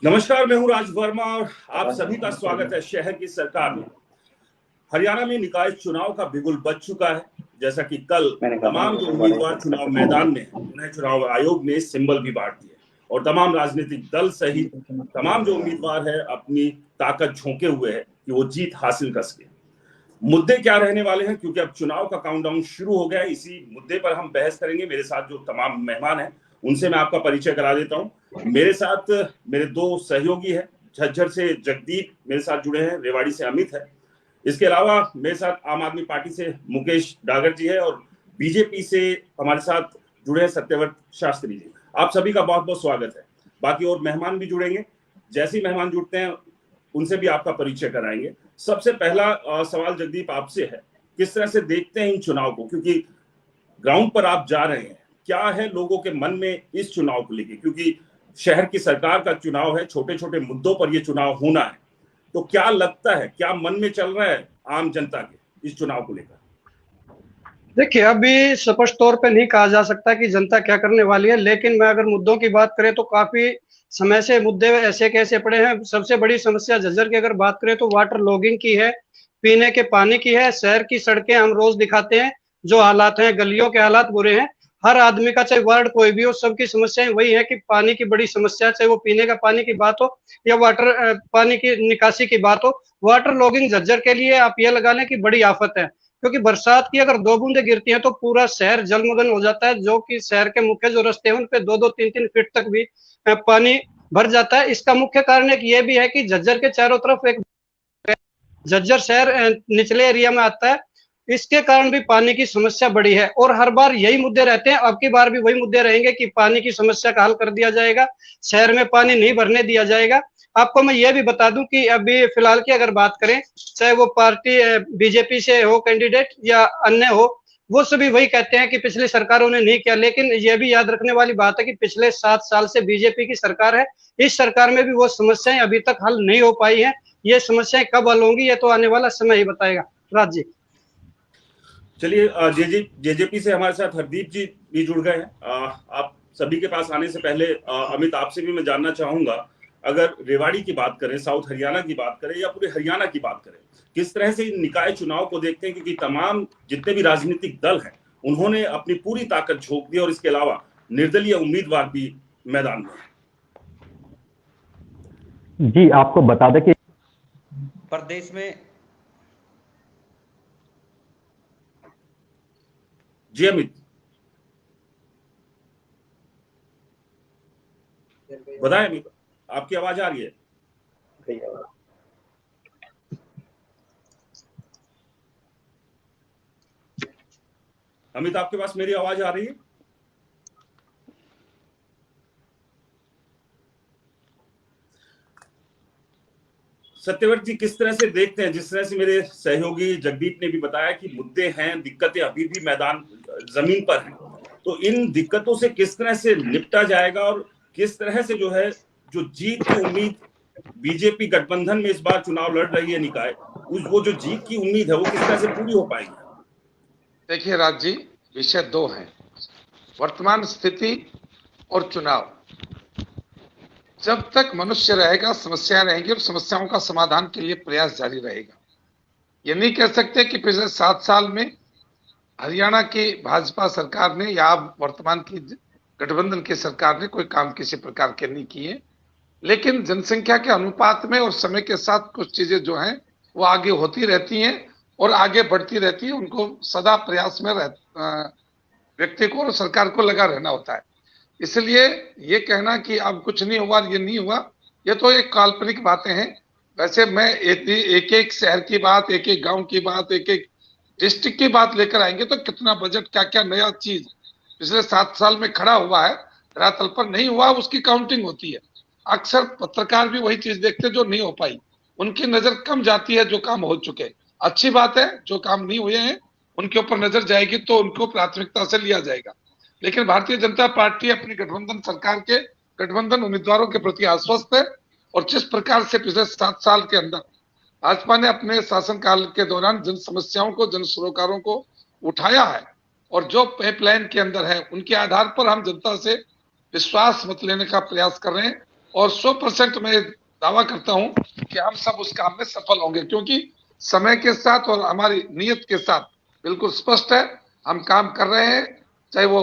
नमस्कार, मैं हूं राज वर्मा और आप सभी का स्वागत है शहर की सरकार में। हरियाणा में निकाय चुनाव का बिगुल बज चुका है। जैसा कि कल तमाम जो उम्मीदवार चुनाव मैदान में हैं, उन्हें चुनाव आयोग ने सिंबल भी बांट दिए और तमाम राजनीतिक दल सहित तमाम जो उम्मीदवार है अपनी ताकत झोंके हुए हैं कि वो जीत हासिल कर सके। मुद्दे क्या रहने वाले हैं, क्योंकि अब चुनाव का काउंटडाउन शुरू हो गया है, इसी मुद्दे पर हम बहस करेंगे। मेरे साथ जो तमाम मेहमान हैं उनसे मैं आपका परिचय करा देता हूं। मेरे साथ मेरे दो सहयोगी हैं। झज्जर से जगदीप मेरे साथ जुड़े हैं, रेवाड़ी से अमित है। इसके अलावा मेरे साथ आम आदमी पार्टी से मुकेश डागर जी है और बीजेपी से हमारे साथ जुड़े हैं सत्यव्रत शास्त्री जी। आप सभी का बहुत बहुत स्वागत है। बाकी और मेहमान भी जुड़ेंगे, जैसे ही मेहमान जुड़ते हैं उनसे भी आपका परिचय कराएंगे। सबसे पहला सवाल जगदीप आपसे है, किस तरह से देखते हैं इन चुनाव को, क्योंकि ग्राउंड पर आप जा रहे हैं, क्या है लोगों के मन में इस चुनाव को लेकर, क्योंकि शहर की सरकार का चुनाव है, छोटे छोटे मुद्दों पर यह चुनाव होना है, तो क्या लगता है, क्या मन में चल रहा है आम जनता के इस चुनाव को लेकर? देखिए, अभी स्पष्ट तौर पे नहीं कहा जा सकता कि जनता क्या करने वाली है, लेकिन मैं अगर मुद्दों की बात करें तो काफी समय से मुद्दे ऐसे कैसे पड़े हैं। सबसे बड़ी समस्या झज्जर की अगर बात करें तो वाटर लॉगिंग की है, पीने के पानी की है। शहर की सड़कें हम रोज दिखाते हैं, जो हालात हैं, गलियों के हालात बुरे हैं। हर आदमी का, चाहे वार्ड कोई भी हो, सबकी समस्याएं वही है कि पानी की बड़ी समस्या, चाहे वो पीने का पानी की बात हो या वाटर पानी की निकासी की बात हो। वाटर लॉगिंग झज्जर के लिए आप ये लगा लें कि बड़ी आफत है, क्योंकि बरसात की अगर 2 बूंदे गिरती हैं तो पूरा शहर जलमग्न हो जाता है, जो कि शहर के मुख्य जो रास्ते हैं उन पे 2-2, 3-3 फीट तक भी पानी भर जाता है। इसका मुख्य कारण एक ये भी है कि झज्जर के चारों तरफ एक झज्जर शहर निचले एरिया में आता है। इसके कारण भी पानी की समस्या बड़ी है और हर बार यही मुद्दे रहते हैं। अब की बार भी वही मुद्दे रहेंगे कि पानी की समस्या का हल कर दिया जाएगा, शहर में पानी नहीं भरने दिया जाएगा। आपको मैं ये भी बता दूं कि अभी फिलहाल की अगर बात करें, चाहे वो पार्टी बीजेपी से हो कैंडिडेट या अन्य हो, वो सभी वही कहते हैं कि पिछली सरकारों ने नहीं किया। लेकिन ये भी याद रखने वाली बात है कि पिछले 7 साल से बीजेपी की सरकार है। इस सरकार में भी वो समस्याएं अभी तक हल नहीं हो पाई है। ये समस्याएं कब हल होंगी ये तो आने वाला समय ही बताएगा। राज जी, चलिए, जेजेपी से हमारे साथ हरदीप जी भी जुड़ गए हैं। आप सभी के पास आने से पहले अमित, आपसे भी मैं जानना चाहूंगा, अगर रेवाड़ी की बात करें, साउथ हरियाणा की बात करें या पूरे हरियाणा की बात करें, किस तरह से इन निकाय चुनाव को देखते हैं, क्योंकि तमाम जितने भी राजनीतिक दल हैं उन्होंने अपनी पूरी ताकत झोंक दी और इसके अलावा निर्दलीय उम्मीदवार भी मैदान में। जी, आपको बता दें कि प्रदेश में जी अमित बताएं। अमित, आपकी आवाज आ रही है? अमित, आपके पास मेरी आवाज आ रही है? सत्यव्रत जी, किस तरह से देखते हैं, जिस तरह से मेरे सहयोगी जगदीप ने भी बताया कि मुद्दे हैं, दिक्कतें अभी भी मैदान जमीन पर हैं, तो इन दिक्कतों से किस तरह से निपटा जाएगा और किस तरह से जो है, जो जीत की उम्मीद बीजेपी गठबंधन में इस बार चुनाव लड़ रही है निकाय, वो जो जीत की उम्मीद है वो किस तरह से पूरी हो पाएगी? देखिए राज जी, विषय दो हैं, वर्तमान स्थिति और चुनाव। जब तक मनुष्य रहेगा समस्याएं रहेंगी और समस्याओं का समाधान के लिए प्रयास जारी रहेगा। ये नहीं कह सकते कि पिछले 7 साल में हरियाणा की भाजपा सरकार ने या वर्तमान की गठबंधन की सरकार ने कोई काम किसी प्रकार के नहीं किए, लेकिन जनसंख्या के अनुपात में और समय के साथ कुछ चीजें जो हैं वो आगे होती रहती हैं और आगे बढ़ती रहती है। उनको सदा प्रयास में व्यक्ति को और सरकार को लगा रहना होता है। इसलिए ये कहना कि अब कुछ नहीं हुआ, ये नहीं हुआ, ये तो एक काल्पनिक बातें हैं। वैसे मैं एक एक शहर की बात, एक एक गांव की बात, एक एक डिस्ट्रिक्ट की बात लेकर आएंगे तो कितना बजट, क्या क्या नया चीज पिछले 7 साल में खड़ा हुआ है, धरातल पर नहीं हुआ, उसकी काउंटिंग होती है। अक्सर पत्रकार भी वही चीज देखते जो नहीं हो पाई, उनकी नजर कम जाती है जो काम हो चुके। अच्छी बात है, जो काम नहीं हुए हैं उनके ऊपर नजर जाएगी तो उनको प्राथमिकता से लिया जाएगा। लेकिन भारतीय जनता पार्टी अपनी गठबंधन सरकार के गठबंधन उम्मीदवारों के प्रति आश्वस्त है और जिस प्रकार से पिछले 7 साल के अंदर भाजपा ने अपने शासनकाल के दौरान जन समस्याओं को, जन सरोकारों को उठाया है और जो पाइपलाइन के अंदर है उनके आधार पर हम जनता से विश्वास मत लेने का प्रयास कर रहे हैं। और 100% मैं दावा करता हूं कि हम सब उस काम में सफल होंगे, क्योंकि समय के साथ और हमारी नीयत के साथ बिल्कुल स्पष्ट है हम काम कर रहे हैं, चाहे वो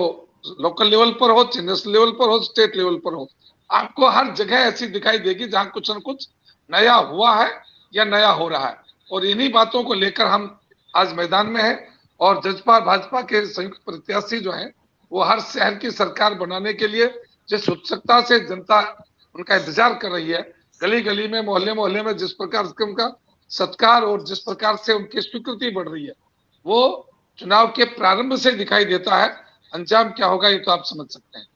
लोकल लेवल पर हो, चाहे नेशनल लेवल पर हो, स्टेट लेवल पर हो। आपको हर जगह ऐसी दिखाई देगी जहां कुछ न कुछ नया हुआ है या नया हो रहा है, और इन्हीं बातों को लेकर हम आज मैदान में हैं। और जजपा भाजपा के संयुक्त प्रत्याशी जो हैं वो हर शहर की सरकार बनाने के लिए जिस उत्सुकता से जनता उनका इंतजार कर रही है, गली गली में, मोहल्ले मोहल्ले में जिस प्रकार से उनका सत्कार और जिस प्रकार से उनकी स्वीकृति बढ़ रही है, वो चुनाव के प्रारंभ से दिखाई देता है। अंजाम क्या होगा ये तो आप समझ सकते हैं।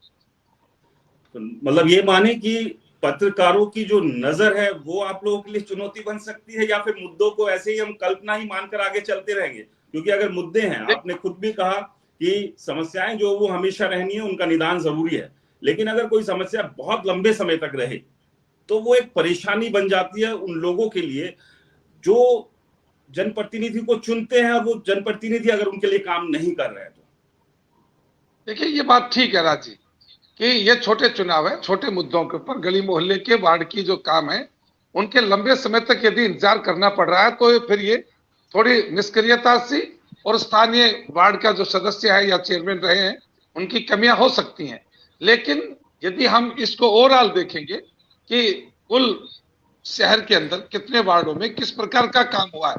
तो मतलब ये माने कि पत्रकारों की जो नजर है वो आप लोगों के लिए चुनौती बन सकती है, या फिर मुद्दों को ऐसे ही हम कल्पना ही मानकर आगे चलते रहेंगे? क्योंकि अगर मुद्दे हैं, आपने खुद भी कहा कि समस्याएं जो वो हमेशा रहनी है, उनका निदान जरूरी है, लेकिन अगर कोई समस्या बहुत लंबे समय तक रहे तो वो एक परेशानी बन जाती है उन लोगों के लिए जो जनप्रतिनिधि को चुनते हैं, और वो जनप्रतिनिधि अगर उनके लिए काम नहीं कर रहे हैं तो। देखिए ये बात ठीक है राज जी कि ये छोटे चुनाव है, छोटे मुद्दों के ऊपर गली मोहल्ले के वार्ड की जो काम है उनके लंबे समय तक यदि इंतजार करना पड़ रहा है तो फिर ये थोड़ी निष्क्रियता सी और स्थानीय वार्ड का जो सदस्य है या चेयरमैन रहे हैं उनकी कमियां हो सकती हैं। लेकिन यदि हम इसको ओवरऑल देखेंगे कि कुल शहर के अंदर कितने वार्डों में किस प्रकार का काम हुआ है,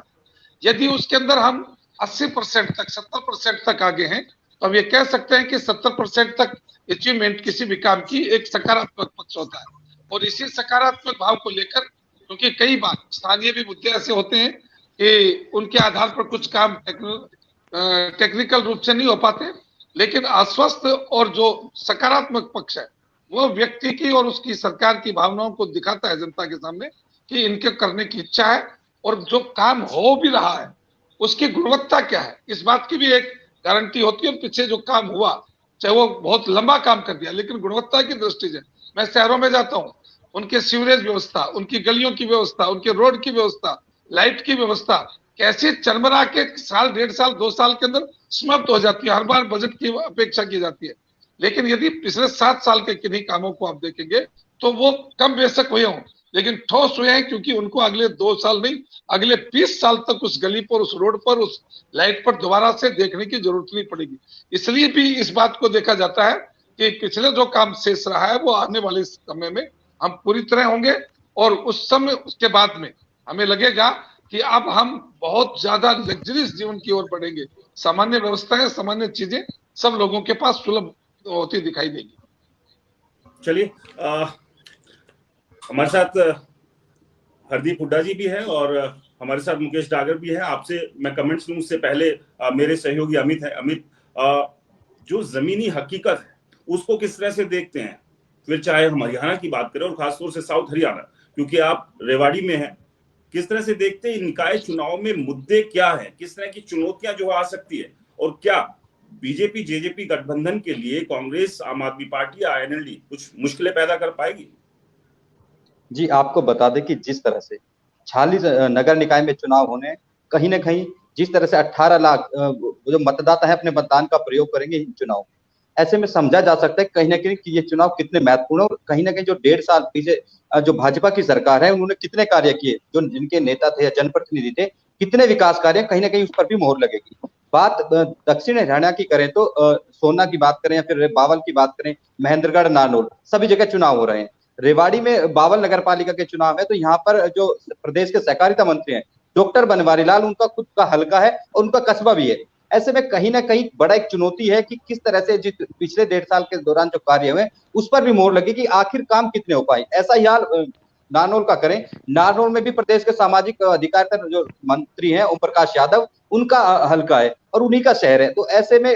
यदि उसके अंदर हम 80% तक 70% तक आगे हैं तो हम ये कह सकते हैं कि 70% तक अचीवमेंट किसी भी काम की एक सकारात्मक पक्ष होता है। और इसी सकारात्मक भाव को लेकर, क्योंकि कई बार स्थानीय भी मुद्दे ऐसे होते हैं कि उनके आधार पर कुछ काम टेक्निकल रूप से नहीं हो पाते, लेकिन आश्वस्त और जो सकारात्मक पक्ष है वो व्यक्ति की और उसकी सरकार की भावनाओं को दिखाता है जनता के सामने कि इनके करने की इच्छा है, और जो काम हो भी रहा है उसकी गुणवत्ता क्या है इस बात की भी एक गारंटी होती है। और पीछे जो काम हुआ चाहे वो बहुत लंबा काम कर दिया, लेकिन गुणवत्ता की दृष्टि से मैं शहरों में जाता हूँ, उनके सीवरेज व्यवस्था, उनकी गलियों की व्यवस्था, उनके रोड की व्यवस्था, लाइट की व्यवस्था कैसे चरमरा के साल, 1.5 साल, 2 साल के अंदर समाप्त हो जाती है। हर बार बजट की अपेक्षा की जाती है, लेकिन यदि पिछले 7 साल के किन्हीं कामों को आप देखेंगे तो वो कम बेशक हुए हों लेकिन ठोस हुए हैं, क्योंकि उनको अगले 2 साल नहीं, अगले 20 साल तक उस गली पर, उस रोड पर, उस लाइट पर दोबारा से देखने की जरूरत नहीं पड़ेगी। इसलिए भी इस बात को देखा जाता है कि पिछले जो काम शेष रहा है वो आने वाले समय में हम पूरी तरह होंगे, और उस समय उसके बाद में हमें लगेगा कि अब हम बहुत ज्यादा लग्जरियस जीवन की ओर बढ़ेंगे। सामान्य व्यवस्थाएं, सामान्य चीजें सब लोगों के पास सुलभ होती दिखाई देगी। चलिए, हमारे साथ हरदीप हुड्डा जी भी है और हमारे साथ मुकेश डागर भी है। आपसे मैं कमेंट्स लूं उससे पहले मेरे सहयोगी अमित है। अमित, जो जमीनी हकीकत है उसको किस तरह से देखते हैं, फिर चाहे हम हरियाणा की बात करें और खासतौर से साउथ हरियाणा, क्योंकि आप रेवाड़ी में हैं, किस तरह से देखते हैं निकाय चुनाव में मुद्दे क्या है, किस तरह की चुनौतियां जो आ सकती है, और क्या बीजेपी जेजेपी गठबंधन के लिए कांग्रेस, आम आदमी पार्टी या आईएनएलडी कुछ मुश्किलें पैदा कर पाएगी? जी, आपको बता दें कि जिस तरह से 46 नगर निकाय में चुनाव होने, कहीं ना कहीं जिस तरह से 18 लाख जो मतदाता है अपने मतदान का प्रयोग करेंगे इन चुनाव में, ऐसे में समझा जा सकता है कहीं ना कहीं कि ये चुनाव कितने महत्वपूर्ण है। और कहीं ना कहीं जो 1.5 साल पीछे जो भाजपा की सरकार है उन्होंने कितने कार्य किए, जो जिनके नेता थे या जनप्रतिनिधि थे, कितने विकास कार्य, कहीं ना कहीं उस पर भी मोहर लगेगी। बात दक्षिण हरियाणा की करें तो सोना की बात करें या फिर बावल की बात करें, महेंद्रगढ़, नारनौल, सभी जगह चुनाव हो रहे हैं। रेवाड़ी में बावल नगर पालिका के चुनाव है तो यहाँ पर जो प्रदेश के सहकारिता मंत्री हैं डॉक्टर बनवारी लाल, उनका खुद का हलका है और उनका कस्बा भी है। ऐसे में कहीं ना कहीं बड़ा एक चुनौती है कि किस तरह से जिस पिछले 1.5 साल के दौरान जो कार्य हुए उस पर भी मोहर लगे कि आखिर काम कितने हो पाए। ऐसा ही हाल नारनौल का करें, नारनौल में भी प्रदेश के सामाजिक अधिकारिता जो मंत्री हैं ओम प्रकाश यादव, उनका हलका है और उन्हीं का शहर है। तो ऐसे में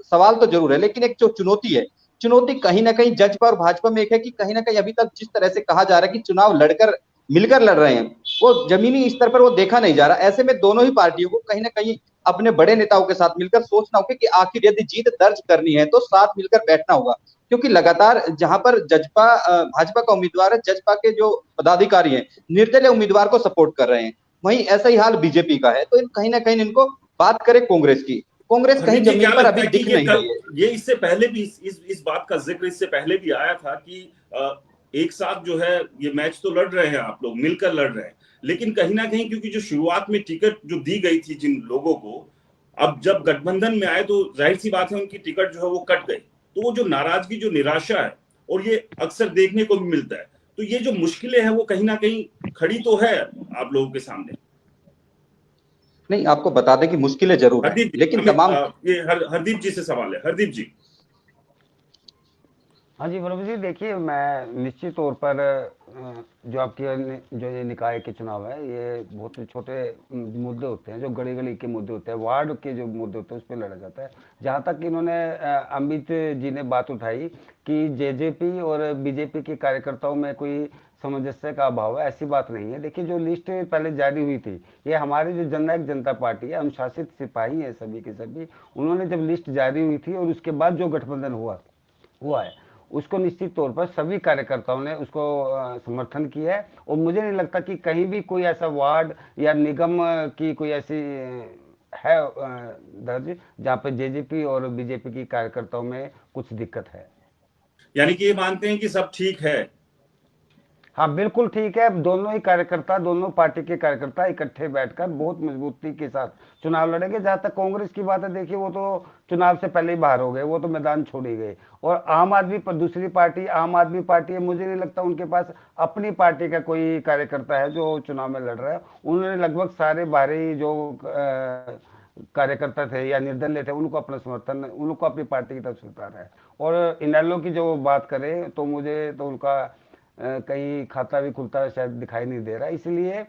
सवाल तो जरूर है, लेकिन एक जो चुनौती है, चुनौती कहीं ना कहीं जजपा और भाजपा में एक है कि कहीं ना कहीं अभी तक जिस तरह से कहा जा रहा है कि चुनाव लड़कर मिलकर लड़ रहे हैं, वो जमीनी स्तर पर वो देखा नहीं जा रहा। ऐसे में दोनों ही पार्टियों को कहीं ना कहीं अपने बड़े नेताओं के साथ मिलकर सोचना होगा कि आखिर यदि जीत दर्ज करनी है तो साथ मिलकर बैठना होगा, क्योंकि लगातार जहां पर जजपा भाजपा का उम्मीदवार है, जजपा के जो पदाधिकारी हैं निर्दलीय उम्मीदवार को सपोर्ट कर रहे हैं, वहीं ऐसा ही हाल बीजेपी का है। तो कहीं ना कहीं इनको बात करें कांग्रेस की, कांग्रेस कहीं जमीन पर अभी दिख नहीं रही है। ये इससे पहले भी इस बात का जिक्र इससे पहले भी आया था कि एक साथ जो है ये मैच तो लड़ रहे हैं, आप लोग मिलकर लड़ रहे हैं, लेकिन कहीं ना कहीं क्योंकि जो शुरुआत में टिकट जो दी गई थी जिन लोगों को, अब जब गठबंधन में आए तो जाहिर सी बात है उनकी टिकट जो है वो कट गई। तो वो जो नाराजगी, जो निराशा है, और ये अक्सर देखने को भी मिलता है, तो ये जो मुश्किलें हैं वो कहीं ना कहीं खड़ी तो है आप लोगों के सामने। नहीं, आपको बता दें कि मुश्किलें जरूर हैं, हरदीप जी, लेकिन तमाम ये हरदीप जी से सवाल है। हरदीप जी। हाँ जी प्रभु जी, देखिए मैं निश्चित तौर पर जो आपके जो ये निकाय के चुनाव है, ये बहुत ही छोटे मुद्दे होते हैं, जो गली गली के मुद्दे होते हैं, वार्ड के जो मुद्दे होते हैं उस पर लड़ा जाता है। जहाँ तक इन्होंने अमित जी ने बात उठाई कि जेजेपी और बीजेपी के कार्यकर्ताओं में कोई सामंजस्य का अभाव है, ऐसी बात नहीं है। देखिए जो लिस्ट पहले जारी हुई थी, ये हमारी जो जननायक जनता पार्टी है, अनुशासित सिपाही है सभी के सभी, उन्होंने जब लिस्ट जारी हुई थी और उसके बाद जो गठबंधन हुआ है, उसको निश्चित तौर पर सभी कार्यकर्ताओं ने उसको समर्थन किया है। और मुझे नहीं लगता कि कहीं भी कोई ऐसा वार्ड या निगम की कोई ऐसी है दर्ज जहाँ पे जेजेपी और बीजेपी की कार्यकर्ताओं में कुछ दिक्कत है। यानी कि ये मानते हैं कि सब ठीक है? हाँ बिल्कुल ठीक है। दोनों ही कार्यकर्ता, दोनों पार्टी के कार्यकर्ता इकट्ठे बैठकर बहुत मजबूती के साथ चुनाव लड़ेंगे। जहां तक कांग्रेस की बात है, देखिए वो तो चुनाव से पहले ही बाहर हो गए, वो तो मैदान छोड़ ही गए। और आम आदमी पर दूसरी पार्टी आम आदमी पार्टी है, मुझे नहीं लगता उनके पास अपनी पार्टी का कोई कार्यकर्ता है जो चुनाव में लड़ रहा है। उन्होंने लगभग सारे बाहरी जो कार्यकर्ता थे या निर्दलीय थे, उनको अपना समर्थन, उनको अपनी पार्टी की तरफ से उतारा है। और इनेलो की जो बात करें तो मुझे तो उनका कहीं खाता भी खुलता है शायद दिखाई नहीं दे रहा। इसलिए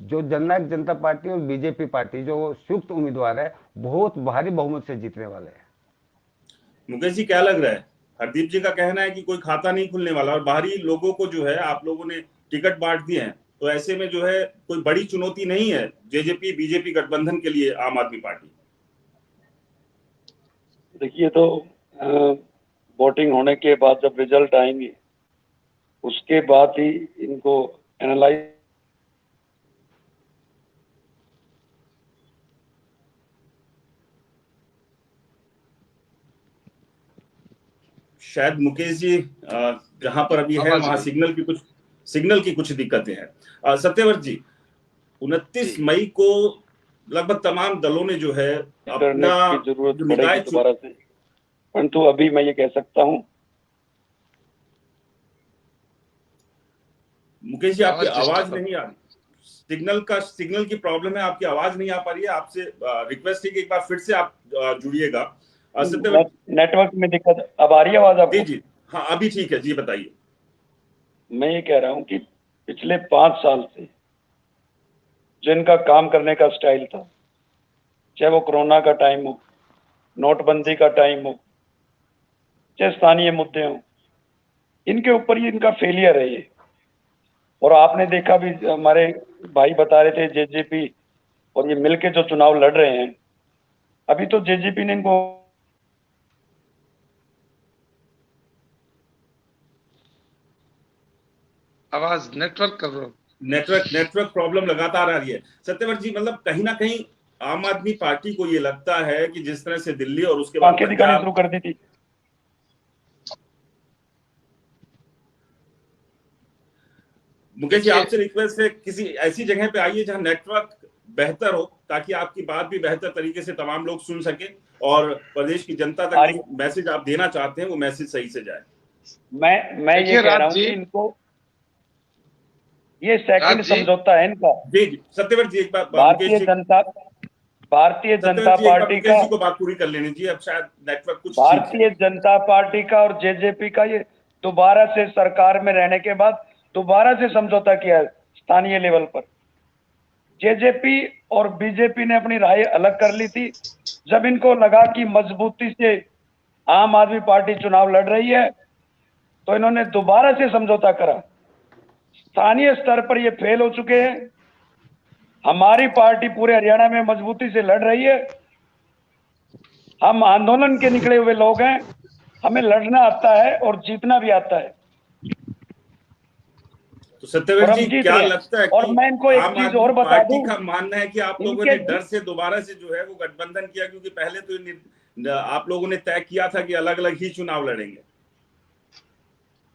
जो जननायक जनता पार्टी और बीजेपी पार्टी जो संयुक्त उम्मीदवार है, बहुत भारी बहुमत से जीतने वाले हैं। मुकेश जी, क्या लग रहा है? हरदीप जी का कहना है कि कोई खाता नहीं खुलने वाला और बाहरी लोगों को जो है आप लोगों ने टिकट बांट दिए हैं, तो ऐसे में जो है कोई बड़ी चुनौती नहीं है जेजेपी बीजेपी गठबंधन के लिए आम आदमी पार्टी? देखिए, तो वोटिंग होने के बाद जब रिजल्ट आएंगे उसके बाद ही इनको एनालाइज। शायद मुकेश जी जहां पर अभी है वहां सिग्नल की कुछ दिक्कतें हैं। सत्यव्रत जी, 29 मई को लगभग तमाम दलों ने जो है अपना जरूरत पड़ेगी दोबारा से, परंतु अभी मैं ये कह सकता हूं। मुकेश जी, आपकी आवाज नहीं आ रही, सिग्नल की प्रॉब्लम है, आपकी आवाज नहीं आ पा रही है। आपसे रिक्वेस्ट है कि एक बार फिर से आप जुड़िएगा। नेटवर्क में दिक्कत अब आ रही है आवाज आपको? जी, हाँ अभी ठीक है जी, बताइए। मैं ये कह रहा हूं कि पिछले 5 साल से जिनका काम करने का स्टाइल था, चाहे वो कोरोना का टाइम हो, नोटबंदी का टाइम हो, चाहे स्थानीय मुद्दे हो, इनके ऊपर ही इनका फेलियर है ये। और आपने देखा भी, हमारे भाई बता रहे थे जेजेपी और ये मिलके जो चुनाव लड़ रहे हैं, अभी तो जेजेपी ने इनको आवाज नेटवर्क प्रॉब्लम लगातार आ रही है। सत्यव्रत जी, मतलब कहीं ना कहीं आम आदमी पार्टी को ये लगता है कि जिस तरह से दिल्ली और उसके बाद दिखानी शुरू कर दी थी। मुकेश जी, आपसे रिक्वेस्ट है किसी ऐसी जगह पे आइए जहां नेटवर्क बेहतर हो, ताकि आपकी बात भी बेहतर तरीके से तमाम लोग सुन सके और प्रदेश की जनता तक जो मैसेज आप देना चाहते हैं वो मैसेज सही से जाए। मैं ये कह रहा हूं कि इनको ये सेकंड समझौता है इनका। जी सत्यव्रत जी, एक बात भारतीय जनता पार्टी का को बात पूरी कर लेनी चाहिए, अब शायद नेटवर्क कुछ। भारतीय जनता पार्टी का और जेजेपी का ये दोबारा से सरकार में रहने के बाद दोबारा से समझौता किया है स्थानीय लेवल पर। जेजेपी और बीजेपी ने अपनी राय अलग कर ली थी। जब इनको लगा कि मजबूती से आम आदमी पार्टी चुनाव लड़ रही है, तो इन्होंने दोबारा से समझौता करा। स्थानीय स्तर पर ये फेल हो चुके हैं। हमारी पार्टी पूरे हरियाणा में मजबूती से लड़ रही है। हम आंदोलन के निकले हुए लोग हैं, हमें लड़ना आता है और जीतना भी आता है। तो सत्यव्रत जी, क्या लगता है? और मैं इनको एक चीज और बता दूं, का मानना है कि आप लोगों ने डर से दोबारा से जो है वो गठबंधन किया, क्योंकि पहले तो आप लोगों ने तय किया था कि अलग अलग ही चुनाव लड़ेंगे।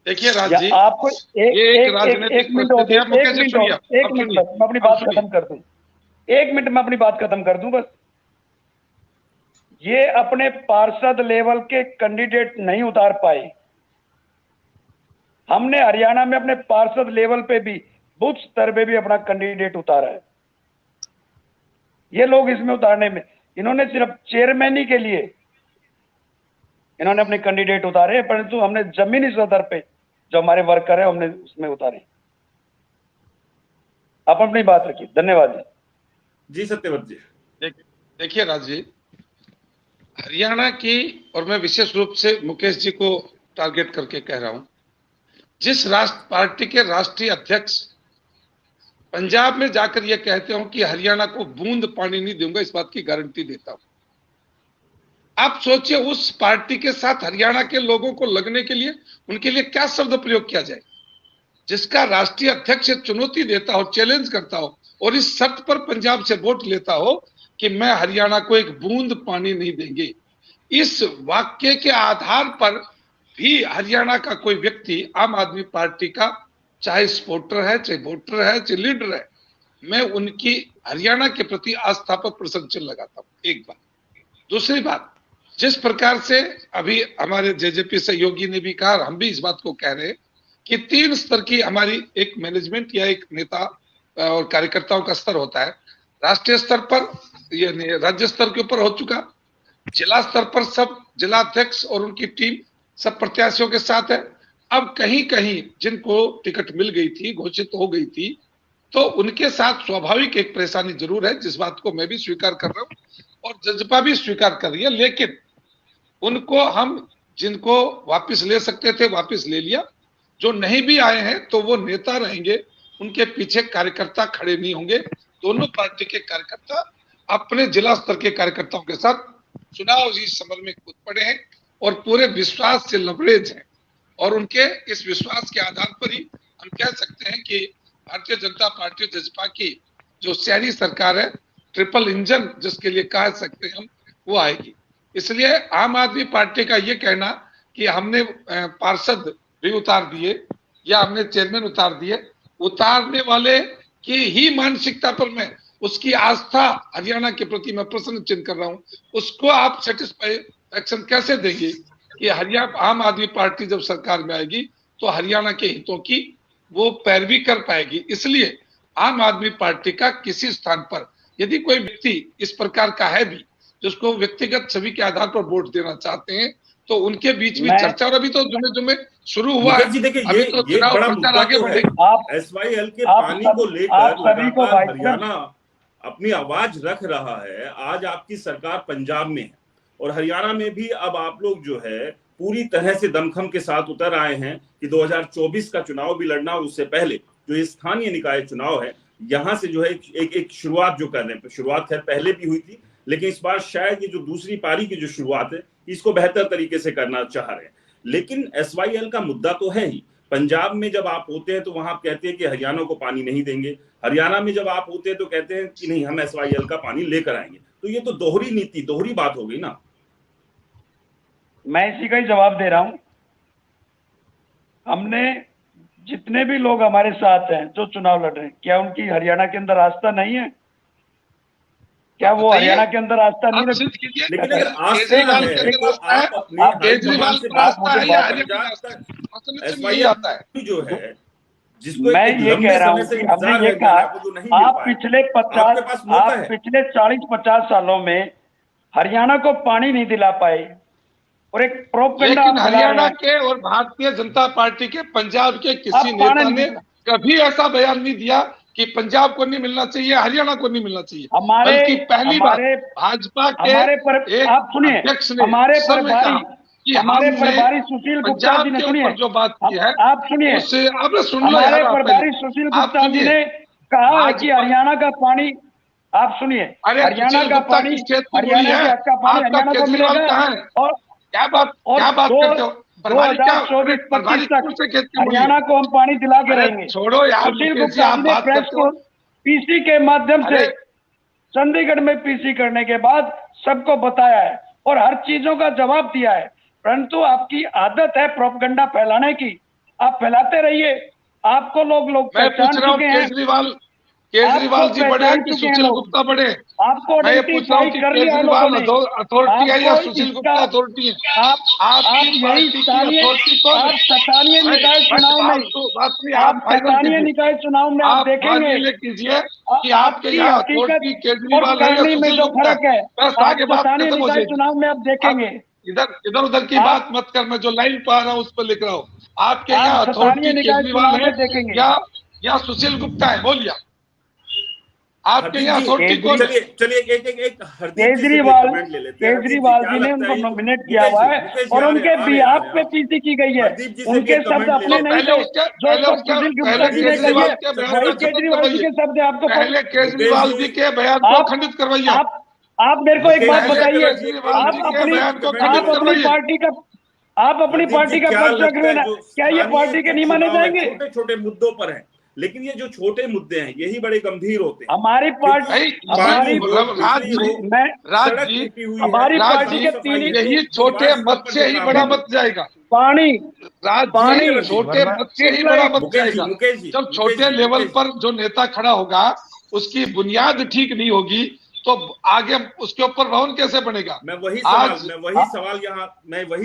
देखिए राज या जी, आपको ये एक राजनीतिक एक मिनट परिस्थिति है। एक मुकेश जी मिनट सुनिए, एक अब मिनट सुनिए, बस मैं अपनी अब बात सुनिए। खत्म कर दूं, 1 मिनट में अपनी बात खत्म कर दूं बस। ये अपने पार्षद लेवल के कैंडिडेट नहीं उतार पाए। हमने हरियाणा में अपने पार्षद लेवल पे भी, बूथ स्तर पे भी अपना कैंडिडेट उतारा है। ये लोग इसमें उतारने में, इन्होंने सिर्फ चेयरमैन ही के लिए इन्होंने अपने कैंडिडेट उतारे, परंतु हमने जमीनी स्तर पे जो हमारे वर्कर है हमने उसमें उतारे। आप अपनी बात रखिए, धन्यवाद जी। जी सत्यव्रत जी। देखिए राज जी, हरियाणा की, और मैं विशेष रूप से मुकेश जी को टारगेट करके कह रहा हूं, जिस राष्ट्र पार्टी के राष्ट्रीय अध्यक्ष पंजाब में जाकर यह कहते हो कि हरियाणा को बूंद पानी नहीं दूंगा, इस बात की गारंटी देता हूं। आप सोचिए उस पार्टी के साथ हरियाणा के लोगों को लगने के लिए उनके लिए क्या शब्द प्रयोग किया जाए, जिसका राष्ट्रीय अध्यक्ष चुनौती देता हो, चैलेंज करता हो और इस शर्त पर पंजाब से वोट लेता हो कि मैं हरियाणा को एक बूंद पानी नहीं देंगे। इस वाक्य के आधार पर भी हरियाणा का कोई व्यक्ति आम आदमी पार्टी का, चाहे सपोर्टर है, चाहे वोटर है, चाहे लीडर है, मैं उनकी हरियाणा के प्रति आस्था पर प्रश्न चिन्ह लगाता हूं। एक बात। दूसरी बात, जिस प्रकार से अभी हमारे जेजेपी सहयोगी ने भी कहा, हम भी इस बात को कह रहे हैं कि 3 स्तर की हमारी एक मैनेजमेंट या एक नेता और कार्यकर्ताओं का स्तर होता है। राष्ट्रीय स्तर पर, ये राज्य स्तर के ऊपर हो चुका, जिला स्तर पर सब जिला अध्यक्ष और उनकी टीम सब प्रत्याशियों के साथ है। अब कहीं कहीं जिनको टिकट मिल गई थी, घोषित हो गई थी, तो उनके साथ स्वाभाविक एक परेशानी जरूर है, जिस बात को मैं भी स्वीकार कर रहा हूं और जजपा भी स्वीकार कर रही है। लेकिन उनको हम, जिनको वापस ले सकते थे वापस ले लिया, जो नहीं भी आए हैं तो वो नेता रहेंगे, उनके पीछे कार्यकर्ता खड़े नहीं होंगे। दोनों पार्टी के कार्यकर्ता अपने जिला स्तर के कार्यकर्ताओं के साथ चुनाव इस समर में कूद पड़े हैं और पूरे विश्वास से लबरेज हैं, और उनके इस विश्वास के आधार पर ही हम कह सकते हैं कि भारतीय जनता पार्टी जजपा की जो शहरी सरकार है, ट्रिपल इंजन जिसके लिए कह सकते हैं हम, वो आएगी। इसलिए आम आदमी पार्टी का ये कहना कि हमने पार्षद भी उतार दिए या हमने चेयरमैन उतार दिए, उतारने वाले की ही मानसिकता पर मैं, उसकी आस्था हरियाणा के प्रति मैं प्रश्न चिन्ह कर रहा हूं। उसको आप सेटिस्फैक्शन कैसे देंगे कि हरियाणा आम आदमी पार्टी जब सरकार में आएगी तो हरियाणा के हितों की वो पैरवी कर पाएगी। इसलिए आम आदमी पार्टी का किसी स्थान पर यदि कोई व्यक्ति इस प्रकार का है भी, जिसको व्यक्तिगत छवि के आधार पर वोट देना चाहते हैं, तो उनके बीच में चर्चा, और अभी तो जुमे जुमे शुरू हुआ है, जी देखिए, अभी तो ये चुनाव बड़ा प्रचार मुद्दा आगे तो है। बढ़ेगा। SYL के आप पानी सब- को आप लेकर सभी को लगातार वाइस हरियाणा अपनी आवाज रख रहा है। आज आपकी सरकार पंजाब में है और हरियाणा में भी अब आप लोग जो है पूरी तरह से दमखम के साथ उतर आए हैं कि 2024 का चुनाव भी लड़ना, उससे पहले जो स्थानीय निकाय चुनाव है, यहां से जो है एक शुरुआत जो कर रहे हैं। शुरुआत खैर पहले भी हुई थी, लेकिन इस बार शायद ये जो दूसरी पारी की जो शुरुआत है, इसको बेहतर तरीके से करना चाह रहे हैं। लेकिन SYL का मुद्दा तो है ही। पंजाब में जब आप होते हैं तो वहां आप कहते हैं कि हरियाणा को पानी नहीं देंगे, हरियाणा में जब आप होते हैं तो कहते हैं कि नहीं, हम SYL का पानी लेकर आएंगे। तो ये तो दोहरी नीति, दोहरी बात हो गई ना। मैं इसी का ही जवाब दे रहा हूं। हमने जितने भी लोग हमारे साथ हैं जो चुनाव लड़ रहे हैं, क्या उनकी हरियाणा के अंदर आस्था नहीं है? क्या वो हरियाणा के अंदर आस्था नहीं रखते? लेकिन अगर आस्था है तो आप अपने केजरीवाल पर आस्था है या हरियाणा आता है जो है, जिसको मैं एक ये लंबे कह रहा समय हूं से कि हमने इंतजार ये है, कहा, आपको जो नहीं मिल आप पाया, पिछले आपके पास मौका है। 40-50 सालों में हरियाणा को पानी नहीं दिला पाए और एक प्रोपेगेंडा लेकिन हरियाणा के और भारतीय जनता पार्टी के पंजाब के किसी नेता ने कभी ऐसा बयान नहीं दिया कि पंजाब को नहीं मिलना चाहिए, हरियाणा को नहीं मिलना चाहिए। बल्कि पहली बार भाजपा के आप सुनिए, अध्यक्ष ने हमारे प्रभारी सुशील गुप्ता जी ने, सुनिए जो बात की है, आप सुनिए, अब सुन लो हमारे यार, प्रभारी सुशील गुप्ता जी ने कहा है कि हरियाणा का पानी, आप सुनिए, हरियाणा का पानी, हरियाणा के हक का पानी हरियाणा को मिलेगा। और क्या बात करते हो? 2024-25 तक हरियाणा को हम पानी दिला के रहेंगे। छोड़ो यार, सुशील गुप्ता जी ने प्रेस को पीसी के माध्यम से चंडीगढ़ में पीसी करने के बाद सबको बताया है और हर चीजों का जवाब दिया है। परंतु आपकी आदत है प्रोपेगेंडा फैलाने की, आप फैलाते रहिए, आपको लोग मैं पहचान पूछ रहा हूँ चुके हैं, केजरीवाल जी बड़े हैं पहचान कि चुके हैं सुशील लोग। गुप्ता बड़े हैं? आपको मैं ये पूछ रहा हूँ आइडेंटिफाई कि कर लिया है लोगों केजरीवाल ने। अथॉरिटी है या आपको सुशील इसका गुप्ता अथॉरिटी है? आप आपकी यही पार्टी की स्थानीय, अथॉरिटी कौन है? आप स्थानीय भाई, निकाय बस चुनाव में, बात नहीं, आप फाइनल स्थानीय कीजिए। निकाय चुनाव में आप आप देखेंगे मान ये कीजिए कि आपके आपकी यहाँ हकीकत अथॉरिटी और केजरीवाल है या करनी में सुशील जो गुप्ता फर्क है, बस आप आगे बात स्थानीय खत्म हो निकाय जाएगी। चुनाव में आप देखेंगे। इधर उधर की आप- बात मत कर, मैं जो लाइन पा रहा हूँ उस पर लिख रहा हूँ। आपके आप यहाँ स्थानीय अथॉरिटी निकाय केजरीवाल चुनाव है में देखेंगे। या सुशील गुप्ता है? बोलिए, आपके हरदीप यहाँ जी, अथॉरिटी कौन है? चलिए एक हरदीप जी से भी कमेंट ले लेते हैं। हरदीप जी, केजरीवाल क्या जी ने लगता है उनको ये नॉमिनेट किया हुआ है मुकेश जी और आ उनके रहे हैं बिहाफ पे पीसी की गई है। हरदीप जी से भी उनके एक शब्द कमेंट ले अपने लेते नहीं हैं। थे, जो सब सुशील गुप्ता जी ने कही केजरीवाल है, के बयान वही का खंडन केजरीवाल जी करवाइए। के शब्द है। आपको पहले केजरीवाल जी के बयान को आप खंडित करवाइए। आप मेरे को एक बात मुकेश जी, बताइए, केजरीवाल आप जी के अपनी बयान को आप खंडित अपनी करवाइए। पार्टी का हरदीप जी, क्या पक्ष रख लगता रहे है हैं, जो क्या ये स्थानीय पार्टी के नहीं माने चुनाव है जाएंगे? छोटे छोटे मुद्दों पर है, लेकिन ये जो छोटे मुद्दे हैं यही बड़े गंभीर होते हैं। हमारी क्योंकि पार्टी, पानी हो, राज बिजली जी, हो, मैं राज सड़क जी, टूटी हुई है, हमारी राज पार्टी जी, के साफ सफाई है, यही जो छोटे वार्ड स्तर मत पर से जो ही काम बड़ा है। मत जाएगा। पानी राज पानी, जी, छोटे मत से ही बड़ा मत जाएगा। जब छोटे लेवल पर जो नेता खड़ा होगा उसकी बुनियाद ठीक नहीं होगी तो आगे उसके ऊपर भवन कैसे बनेगा? मैं वही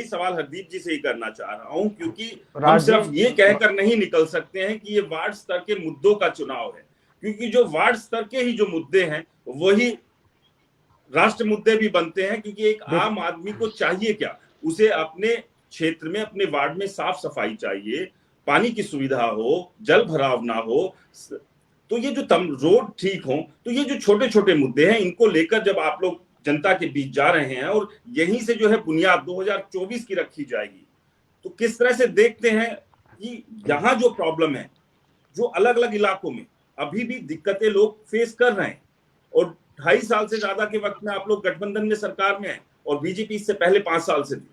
सवाल हरदीप जी से ही करना चाह रहा हूं, क्योंकि हम सिर्फ ये कहकर नहीं निकल सकते हैं कि ये वार्ड स्तर के मुद्दों का चुनाव है, क्योंकि जो वार्ड स्तर के ही जो मुद्दे हैं वही राष्ट्र मुद्दे भी बनते हैं। क्योंकि एक आम आदमी को चाहिए क्या, उसे अपने क्षेत्र में, अपने वार्ड में साफ सफाई चाहिए, पानी की सुविधा हो, जल भराव ना हो, तो ये जो रोड ठीक हो, तो ये जो छोटे छोटे मुद्दे हैं इनको लेकर जब आप लोग जनता के बीच जा रहे हैं और यहीं से जो है बुनियाद 2024 की रखी जाएगी, तो किस तरह से देखते हैं कि यहाँ जो प्रॉब्लम है, जो अलग अलग इलाकों में अभी भी दिक्कतें लोग फेस कर रहे हैं, और 2.5 साल से ज्यादा के वक्त में आप लोग गठबंधन में सरकार में हैं और बीजेपी इससे पहले 5 साल से थी।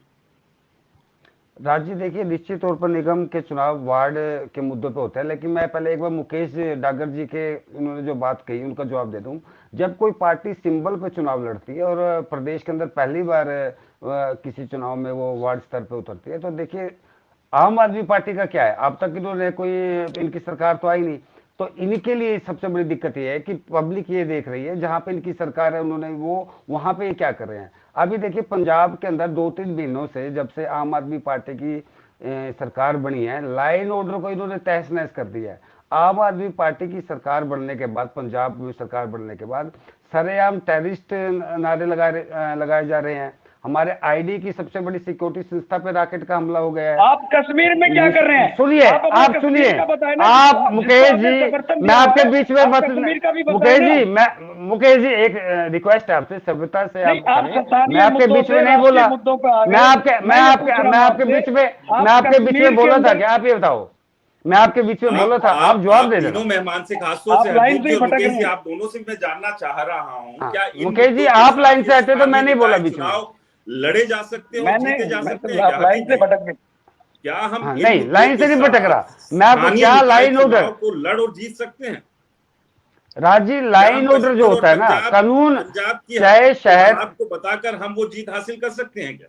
राजी, देखिए निश्चित तौर पर निगम के चुनाव वार्ड के मुद्दों पे होता है, लेकिन मैं पहले एक बार मुकेश डागर जी के उन्होंने जो बात कही उनका जवाब दे दूं। जब कोई पार्टी सिंबल पे चुनाव लड़ती है और प्रदेश के अंदर पहली बार किसी चुनाव में वो वार्ड स्तर पे उतरती है, तो देखिए आम आदमी पार्टी का क्या है, अब तक इन्होंने कोई, इनकी सरकार तो आई नहीं, तो इनके लिए सबसे बड़ी दिक्कत ये है कि पब्लिक ये देख रही है जहां पे इनकी सरकार है उन्होंने वो वहां पे ये क्या कर रहे हैं। अभी देखिए पंजाब के अंदर 2-3 महीनों से जब से आम आदमी पार्टी की सरकार बनी है, लाइन ऑर्डर को इन्होंने तहस नहस कर दिया है। आम आदमी पार्टी की सरकार बनने के बाद, पंजाब में सरकार बनने के बाद सरेआम टेररिस्ट नारे लगाए जा रहे हैं। हमारे आईडी की सबसे बड़ी सिक्योरिटी संस्था पे रॉकेट का हमला हो गया है। आप कश्मीर में क्या कर रहे हैं? सुनिए, आप सुनिए, आप मुकेश जी, मैं आपके बीच में मत, मुकेश जी, मुकेश जी एक रिक्वेस्ट है आपसे, सभ्यता से आप करें। मैं आपके बीच में नहीं बोला, मैं आपके बीच में बोला था क्या? आप ये बताओ, मैं आपके बीच में बोला था, आप जवाब दे देना। मेहमान से खासतौर से हरदीप जी और मुकेश जी, आप दोनों से मैं जानना चाह रहा हूं, क्या मुकेश जी आप लाइन से हटे तो मैं नहीं बोला बीच में। लड़े जा सकते हो, जीते जा सकते हैं, लाइन से भटक गए क्या हम? नहीं, लाइन से नहीं भटक रहा मैं, आपको क्या लाइन ऑर्डर को लड़ और जीत सकते हैं? राजी, लाइन ऑर्डर जो होता है ना, कानून चाहे शहर आपको बताकर हम वो जीत हासिल कर सकते हैं क्या?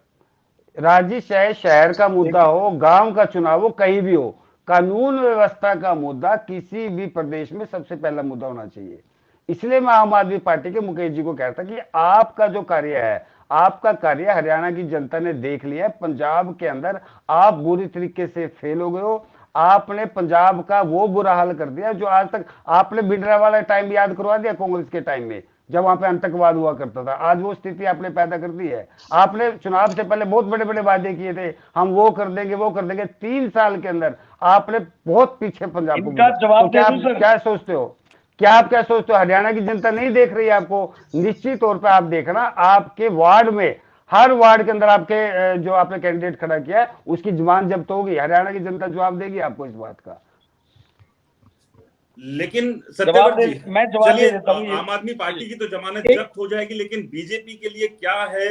राजी, चाहे शहर का मुद्दा हो, गांव का चुनाव हो, कहीं भी हो, कानून व्यवस्था का मुद्दा किसी भी प्रदेश में सबसे पहला मुद्दा होना चाहिए। इसलिए मैं आम आदमी पार्टी के मुकेश जी को कहता कि आपका जो कार्य है, आपका कार्य हरियाणा की जनता ने देख लिया है। पंजाब के अंदर आप बुरी तरीके से फेल हो गए हो। आपने पंजाब का वो बुरा हाल कर दिया जो आज तक, आपने भिंडरा वाला टाइम याद करवा दिया कांग्रेस के टाइम में जब वहां पे आतंकवाद हुआ करता था। आज वो स्थिति आपने पैदा कर दी है। आपने चुनाव से पहले बहुत बड़े बड़े वादे किए थे, हम वो कर देंगे वो कर देंगे। 3 साल के अंदर आपने बहुत पीछे पंजाब को। तो क्या सोचते हो, क्या आप क्या सोचते हो, हरियाणा की जनता नहीं देख रही है आपको? निश्चित तौर पे आप देखना, आपके वार्ड में, हर वार्ड के अंदर आपके जो आपने कैंडिडेट खड़ा किया है उसकी जमानत जब्त होगी। हरियाणा की जनता जवाब देगी आपको इस बात का। लेकिन सत्यव्रत जी, मैं जवाब दे देता हूं। आम आदमी पार्टी की तो जमानत जब्त हो जाएगी, लेकिन बीजेपी के लिए क्या है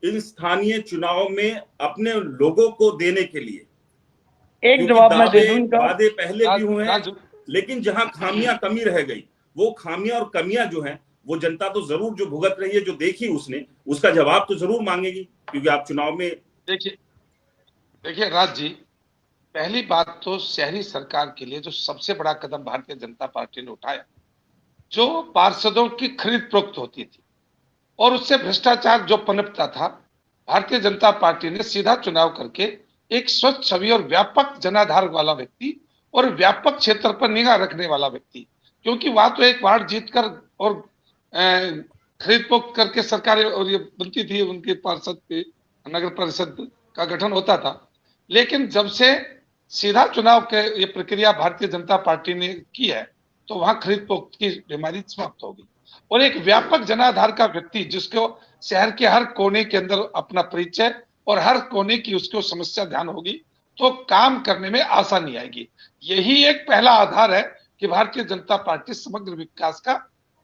इन स्थानीय चुनाव में अपने लोगों को देने के लिए? एक जवाब मैं दे दूं इनका। वादे पहले भी हुए हैं, लेकिन जहां खामियां कमी रह गई, वो खामियां और कमियां जो हैं वो जनता तो जरूर जो भुगत रही है, जो देखी उसने, उसका जवाब तो जरूर मांगेगी, क्योंकि आप चुनाव में। देखिए राज जी, पहली बात तो शहरी सरकार के लिए जो सबसे बड़ा कदम भारतीय जनता पार्टी ने उठाया, जो पार्षदों की खरीद फरोख्त होती थी और उससे भ्रष्टाचार जो पनपता था, भारतीय जनता पार्टी ने सीधा चुनाव करके एक स्वच्छ छवि और व्यापक जनाधार वाला व्यक्ति और व्यापक क्षेत्र पर निगाह रखने वाला व्यक्ति, क्योंकि वहां तो एक वार्ड जीतकर और खरीद फरोख्त करके सरकार और ये बनती थी, उनके पार्षद के नगर परिषद का गठन होता था। लेकिन जब से सीधा चुनाव के ये प्रक्रिया भारतीय जनता पार्टी ने की है, तो वहां खरीद फरोख्त की बीमारी समाप्त होगी और एक व्यापक जनाधार का व्यक्ति जिसको शहर के हर कोने के अंदर अपना परिचय और हर कोने की उसको समस्या ध्यान होगी, तो काम करने में आसानी आएगी। यही एक पहला आधार है कि भारतीय जनता पार्टी समग्र विकास का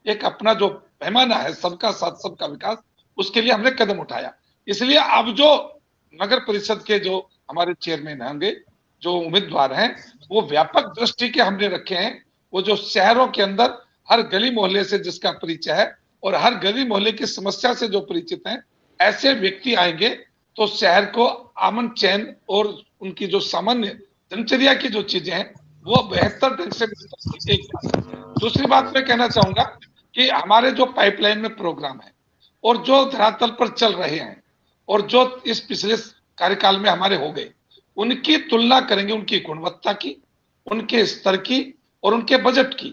एक अपना जो पैमाना है, सबका साथ सबका विकास, उसके लिए हमने कदम उठाया। इसलिए अब जो नगर परिषद के जो हमारे चेयरमैन होंगे, जो उम्मीदवार हैं, वो व्यापक दृष्टि के हमने रखे हैं। वो जो शहरों के अंदर हर गली मोहल्ले से जिसका परिचय है और हर गली मोहल्ले की समस्या से जो परिचित हैं, ऐसे व्यक्ति आएंगे तो शहर को अमन चैन और उनकी जो सामान्य दिनचर्या की जो चीजें हैं वो बेहतर ढंग से मिल सकती है। एक बात। दूसरी बात मैं कहना चाहूंगा कि हमारे जो पाइपलाइन में प्रोग्राम है और जो धरातल पर चल रहे हैं और जो इस पिछले कार्यकाल में हमारे हो गए, उनकी तुलना करेंगे, उनकी गुणवत्ता की, उनके स्तर की और उनके बजट की,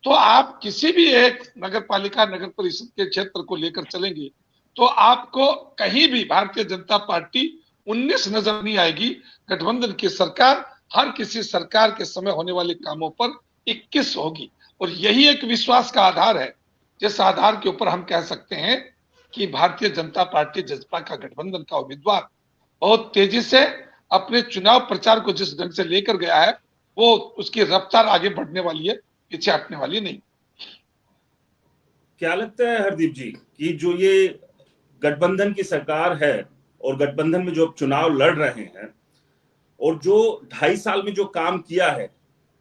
तो आप किसी भी एक नगर पालिका नगर परिषद के क्षेत्र को लेकर चलेंगे तो आपको कहीं भी भारतीय जनता पार्टी 19 नजर नहीं आएगी। गठबंधन की सरकार हर किसी सरकार के समय होने वाले कामों पर 21 होगी और यही एक विश्वास का आधार है, जिस आधार के ऊपर हम कह सकते हैं कि भारतीय जनता पार्टी जसपा का गठबंधन का उम्मीदवार बहुत तेजी से अपने चुनाव प्रचार को जिस ढंग से लेकर गया है, वो उसकी रफ्तार आगे बढ़ने वाली है, पीछे हटने वाली नहीं। क्या लगता है हरदीप जी कि जो ये गठबंधन की सरकार है और गठबंधन में जो चुनाव लड़ रहे हैं और जो 2.5 साल में जो काम किया है,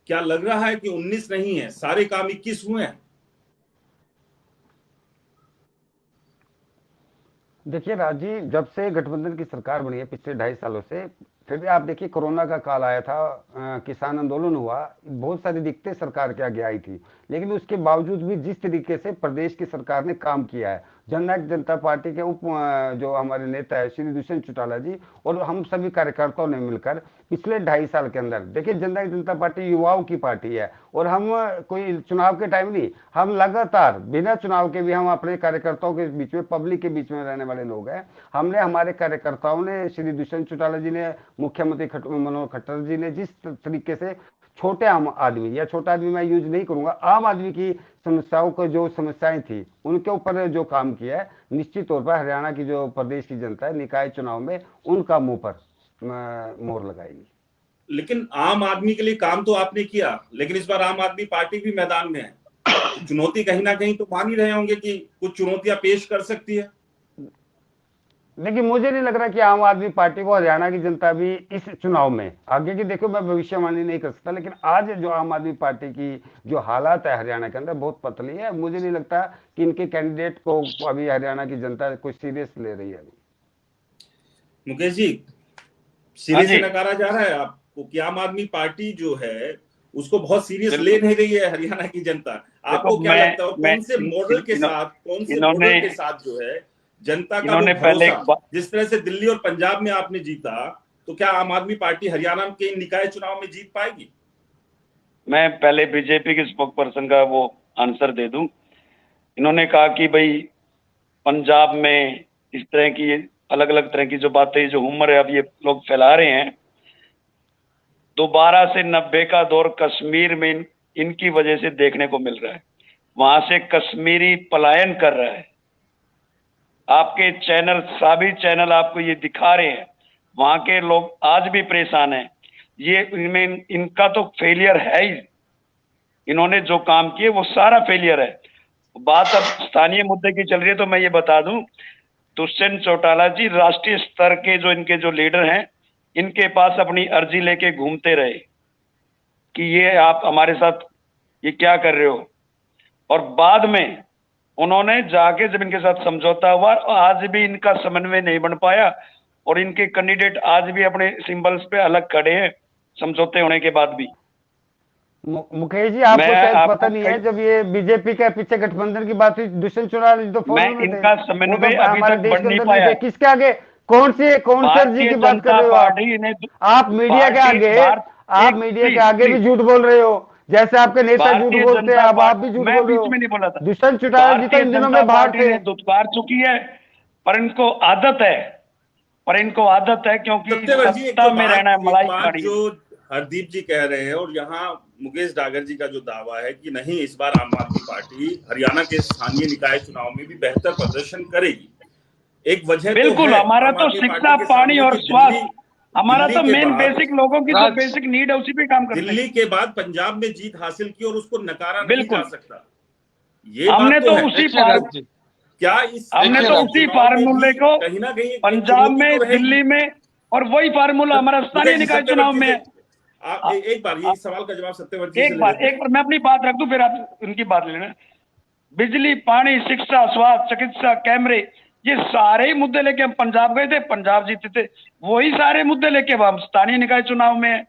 क्या लग रहा है कि 19 नहीं है, सारे काम 21 हुए हैं? देखिए राज जी, जब से गठबंधन की सरकार बनी है पिछले 2.5 सालों से, फिर भी आप देखिए कोरोना का काल आया था, किसान आंदोलन हुआ, बहुत सारी दिक्कतें सरकार के आगे आई थी, लेकिन उसके बावजूद भी जिस तरीके से प्रदेश की सरकार ने काम किया है, जननायक जनता पार्टी के जो हमारे नेता है श्री दुष्यंत चौटाला जी और हम सभी कार्यकर्ताओं ने मिलकर पिछले 2.5 साल के अंदर, देखिए जननायक जनता पार्टी युवाओं की पार्टी है और हम कोई चुनाव के टाइम नहीं, हम लगातार बिना चुनाव के भी हम अपने कार्यकर्ताओं के बीच में, पब्लिक के बीच में रहने वाले लोग हैं। हमने, हमारे कार्यकर्ताओं ने, श्री दुष्यंत चौटाला जी ने, मुख्यमंत्री मनोहर खट्टर जी ने जिस तरीके से छोटे आम आदमी, या छोटा आदमी मैं यूज नहीं करूंगा, आम आदमी की समस्याओं को, जो समस्याएं थी उनके ऊपर जो काम किया है, निश्चित तौर पर हरियाणा की जो प्रदेश की जनता है निकाय चुनाव में उनका मुंह पर मोहर लगाएगी। लेकिन आम आदमी के लिए काम तो आपने किया, लेकिन इस बार आम आदमी पार्टी भी मैदान में है, चुनौती कहीं ना कहीं तो मान ही रहे होंगे कि कुछ चुनौतियां पेश कर सकती है। लेकिन मुझे नहीं लग रहा कि आम आदमी पार्टी को हरियाणा की जनता भी इस चुनाव में, आगे की देखो मैं भविष्यवाणी नहीं कर सकता, लेकिन आज जो आम आदमी पार्टी की जो हालात है हरियाणा के अंदर बहुत पतली है। मुझे नहीं लगता कि इनके कैंडिडेट को अभी हरियाणा की जनता कोई सीरियस ले रही है। अभी मुकेश जी, सीरियस नकारा जा रहा है आपको कि आम आदमी पार्टी जो है उसको बहुत सीरियस ले नहीं रही है हरियाणा की जनता? आपको क्या लगता है कौन से मॉडल के साथ, कौन से मॉडल के साथ जो है जनता का वो भरोसा, जिस तरह से दिल्ली और पंजाब में आपने जीता, तो क्या आम आदमी पार्टी हरियाणा के निकाय चुनाव में जीत पाएगी? मैं पहले बीजेपी के स्पोक पर्सन का वो आंसर दे दूं। इन्होंने कहा कि भाई पंजाब में इस तरह की अलग अलग तरह की जो बातें, जो हुमर है अब ये लोग फैला रहे हैं, दोबारा से 90 का दौर कश्मीर में इनकी वजह से देखने को मिल रहा है। वहां से कश्मीरी पलायन कर रहा है। आपके चैनल, सभी चैनल आपको ये दिखा रहे हैं, वहां के लोग आज भी परेशान हैं। ये इनमें इनका तो फेलियर है ही, इन्होंने जो काम किए वो सारा फेलियर है। बात अब स्थानीय मुद्दे की चल रही है, तो मैं ये बता दूं, दुष्यंत चौटाला जी राष्ट्रीय स्तर के जो इनके जो लीडर हैं, इनके पास अपनी अर्जी लेके घूमते रहे कि ये आप हमारे साथ ये क्या कर रहे हो, और बाद में उन्होंने जाके जब इनके साथ समझौता हुआ, आज भी इनका समन्वय नहीं बन पाया और इनके कैंडिडेट आज भी अपने सिंबल्स पे अलग खड़े हैं समझौते होने के बाद भी। मुकेश जी, आपको मैं शायद आपको पता नहीं है, जब ये बीजेपी के पीछे गठबंधन की बात हुई, दुष्यंत चौटाला जी तो मैं फौरन में थे। इनका वो समन्वय तो अभी हमारे तक देश बढ़ के नहीं अंदर पाया नहीं थे। है। किसके आगे कौन सर जी भारतीय की बात कर जनता रहे हो पार्टी ने आप मीडिया के आगे आप मीडिया के आगे भी प्लीज, झूठ बोल रहे हो, जैसे आपके नेता झूठ भारतीय बोलते हैं, जनता अब आप भी पार्टी, झूठ मैं बोल रहे बीच हो। में नहीं बोला था। दुष्यंत चौटाला जी तो भारतीय इन दिनों जनता में बाहर पार्टी थे। ने दुत्कार चुकी है, पर इनको आदत है, क्योंकि सत्यव्रत जी, सत्ता में रहना है, एक मलाई बात खानी है। जो हरदीप जी कह रहे हैं और यहाँ मुकेश डागर जी का जो दावा है कि नहीं, इस बार आम आदमी पार्टी हरियाणा के स्थानीय निकाय चुनाव में भी बेहतर प्रदर्शन करेगी। एक वजह तो बिल्कुल, है हमारा आम तो आदमी शिक्षा, पार्टी के पानी सामने और कि स्वास्थ्य, हमारा दिल्ली तो के मेन बाद बेसिक, लोगों की जो राज बेसिक नीड है उसी पे काम करते दिल्ली हैं। के बाद पंजाब में जीत हासिल की और उसको नकारा नहीं जा बिल्कुल, सकता, ये हमने बात तो है। उसी देखिए राज जी, क्या इस हमने देखिए तो बार राज उसी चुनाव में फार्मूले भी को कहीं ना कहीं एक पंजाब चुनौती में, तो रहेगी? दिल्ली में, और वही फार्मूला हमारा स्थानीय मुकेश जी, निकाय सत्यव्रत चुनाव जी में से है। आप एक बार ये इस सवाल का जवाब सत्यव्रत जी से एक ले बार लेते हैं। मैं अपनी बात रख दूं, फिर आप उनकी बात ले लेना। बिजली, पानी, शिक्षा, स्वास्थ्य, चिकित्सा, कैमरे, ये सारे ही मुद्दे लेके हम पंजाब गए थे, पंजाब जीते थे। वही सारे मुद्दे लेके हम स्थानीय निकाय चुनाव में हैं।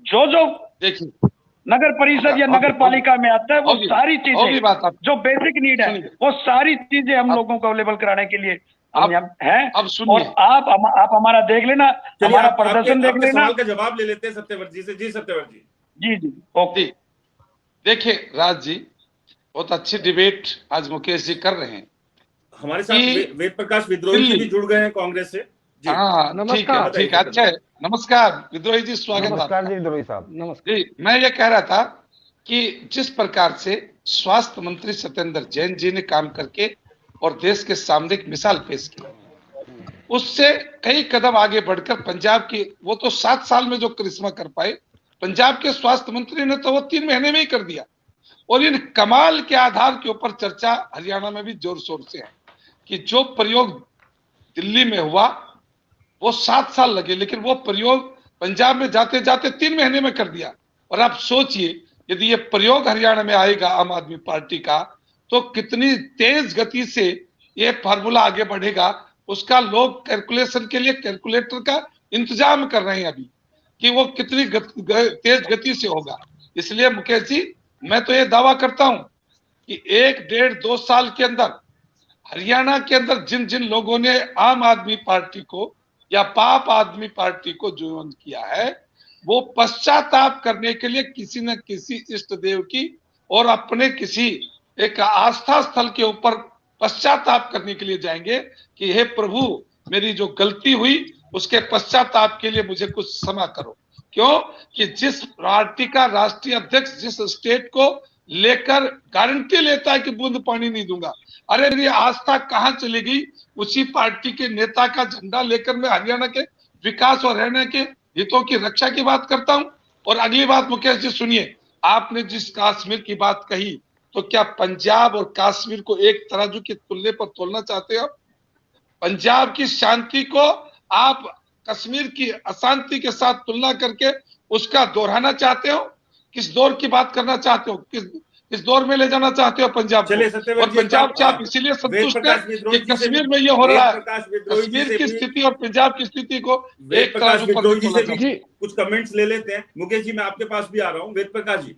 जो देखिए नगर परिषद या नगर पालिका में आता है, वो सारी होगी चीजें बात आप जो बेसिक नीड है, सुनिए। वो सारी चीजें हम अब- लोगों को अवेलेबल कराने के लिए हम अब- यहाँ हैं। अब सुनिए। और आप हमारा देख लेना, चलिए, हमारा आपके प्रदर्शन देख आपके लेना। सवाल का जवाब ले लेते हैं सत्यव्रत जी से। जी सत्यव्रत जी। जी, ओके। जी, देखिए राज जी, बहुत अच्छी डिबेट आज मुकेश जी कर रहे हैं। हमारे साथ कि वेद प्रकाश विद्रोही जी दिल्ली, भी जुड़ गए हैं कांग्रेस से। जी हाँ ठीक है, नमस्कार। अच्छा है। नमस्कार विद्रोही जी, स्वागत है नमस्कार आपका। जी विद्रोही साहब। नमस्कार। जी, मैं ये कह रहा था कि जिस प्रकार से स्वास्थ्य मंत्री सत्येंद्र जैन जी ने काम करके और देश के सामने एक मिसाल पेश की, उससे कई कदम आगे बढ़कर पंजाब की, वो तो 7 साल में जो करिश्मा कर पाए, पंजाब के स्वास्थ्य मंत्री ने तो वो 3 महीने में ही कर दिया। और इन कमाल के आधार के ऊपर चर्चा हरियाणा में भी जोर शोर से है कि जो प्रयोग दिल्ली में हुआ वो 7 साल लगे, लेकिन वो प्रयोग पंजाब में जाते जाते 3 महीने में कर दिया। और आप सोचिए, यदि ये प्रयोग हरियाणा में आएगा आम आदमी पार्टी का, तो कितनी तेज गति से ये फार्मूला आगे बढ़ेगा। उसका लोग कैलकुलेशन के लिए कैलकुलेटर का इंतजाम कर रहे हैं अभी कि वो कितनी तेज गति से होगा। इसलिए मुकेश जी, मैं तो ये दावा करता हूं कि 1, 1.5, 2 साल के अंदर हरियाणा के अंदर जिन जिन लोगों ने आम आदमी पार्टी को या पाप आदमी पार्टी को ज्वाइन किया है, वो पश्चाताप करने के लिए किसी न किसी इष्ट देव की और अपने किसी एक आस्था स्थल के ऊपर पश्चाताप करने के लिए जाएंगे कि हे प्रभु, मेरी जो गलती हुई उसके पश्चाताप के लिए मुझे कुछ क्षमा करो। क्यों कि जिस पार्टी का राष्ट्रीय अध्यक्ष जिस स्टेट को लेकर गारंटी लेता है कि बूंद पानी नहीं दूंगा, अरे मेरी आस्था कहां चली गई? उसी पार्टी के नेता का झंडा लेकर मैं हरियाणा के विकास और हरियाणा के हितों की रक्षा की बात करता हूं। और अगली बात मुकेश जी सुनिए, आपने जिस कश्मीर की बात कही, तो क्या पंजाब और कश्मीर को एक तराजू के तुलने पर तोलना चाहते हो? पंजाब की शांति को आप कश्मीर की अशांति के साथ तुलना करके उसका दोहराना चाहते हो? किस दौर की बात करना चाहते हो? किस दौर में ले जाना चाहते हो पंजाब को? और पंजाब से आप इसीलिए संतुष्ट है कि कश्मीर में ये हो रहा है। कश्मीर की स्थिति और पंजाब की स्थिति को एक तराजू पर तोला जाता है। कुछ कमेंट्स ले लेते हैं। मुकेश जी, मैं आपके पास भी आ रहा हूं। वेद प्रकाश जी,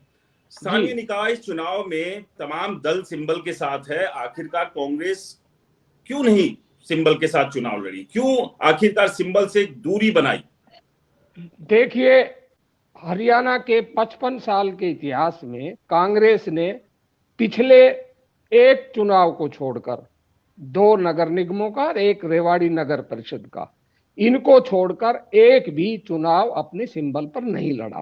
स्थानीय निकाय चुनाव में तमाम दल सिंबल के साथ है, आखिरकार कांग्रेस क्यों नहीं सिंबल के साथ चुनाव लड़ी? क्यों आखिरकार सिंबल से दूरी बनाई? देखिए, हरियाणा के 55 साल के इतिहास में कांग्रेस ने पिछले एक चुनाव को छोड़कर 2 नगर निगमों का और 1 रेवाड़ी नगर परिषद का, इनको छोड़कर एक भी चुनाव अपने सिंबल पर नहीं लड़ा।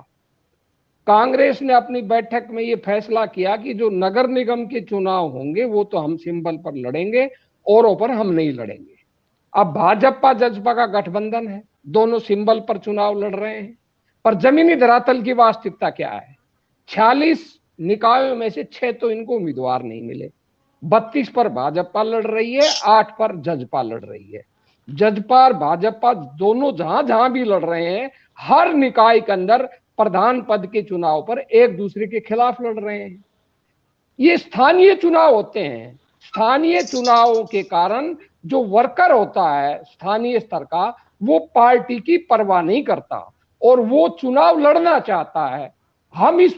कांग्रेस ने अपनी बैठक में ये फैसला किया कि जो नगर निगम के चुनाव होंगे वो तो हम सिंबल पर लड़ेंगे, औरों पर हम नहीं लड़ेंगे। अब भाजपा जजपा का गठबंधन है, दोनों सिंबल पर चुनाव लड़ रहे हैं, पर जमीनी धरातल की वास्तविकता क्या है? 46 निकायों में से 6 तो इनको उम्मीदवार नहीं मिले। 32 पर भाजपा लड़ रही है, 8 पर जजपा लड़ रही है। जजपा और भाजपा दोनों जहां जहां भी लड़ रहे हैं, हर निकाय के अंदर प्रधान पद के चुनाव पर एक दूसरे के खिलाफ लड़ रहे हैं। ये स्थानीय चुनाव होते हैं। स्थानीय चुनावों के कारण जो वर्कर होता है स्थानीय स्तर का, वो पार्टी की परवाह नहीं करता। और वो चुनाव लड़ना चाहता है। हम इस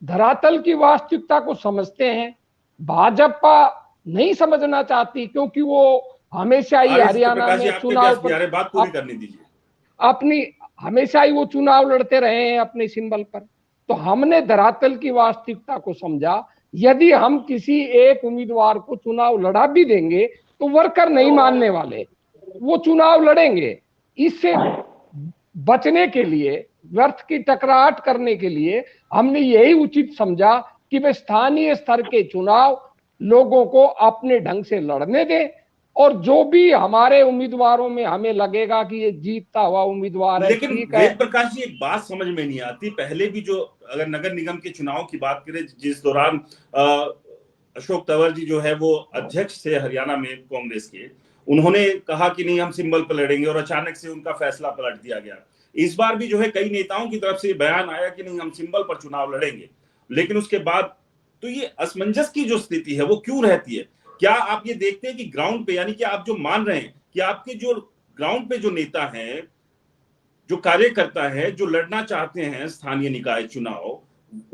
धरातल की वास्तविकता को समझते हैं, भाजपा नहीं समझना चाहती, क्योंकि वो हमेशा ही हरियाणा में चुनाव पर बात पूरी करने दीजिए। अपनी हमेशा ही वो चुनाव लड़ते रहे हैं अपने सिंबल पर। तो हमने धरातल की वास्तविकता को समझा, यदि हम किसी एक उम्मीदवार को चुनाव लड़ा भी देंगे तो वर्कर नहीं मानने वाले, वो चुनाव लड़ेंगे। इससे बचने के लिए, व्यर्थ की टकराहट करने के लिए हमने यही उचित समझा कि वे स्थानीय स्तर के चुनाव लोगों को अपने ढंग से लड़ने दें, और जो भी हमारे उम्मीदवारों में हमें लगेगा कि ये जीतता हुआ उम्मीदवार है, लेकिन ठीक है। वेद प्रकाश जी, एक बात समझ में नहीं आती, पहले भी जो अगर नगर निगम के चुनाव की बात करें, जिस दौरान अशोक तंवर जी जो है वो अध्यक्ष थे हरियाणा में कांग्रेस के, उन्होंने कहा कि नहीं हम सिंबल पर लड़ेंगे, और अचानक से उनका फैसला पलट दिया गया। इस बार भी जो है कई नेताओं की तरफ से बयान आया कि नहीं हम सिंबल पर चुनाव लड़ेंगे, लेकिन उसके बाद तो ये असमंजस की जो स्थिति है वो क्यों रहती है? क्या आप ये देखते हैं कि ग्राउंड पे, यानी कि आप जो मान रहे हैं कि आपके जो ग्राउंड पे जो नेता हैं, जो कार्यकर्ता है, जो लड़ना चाहते हैं स्थानीय निकाय चुनाव,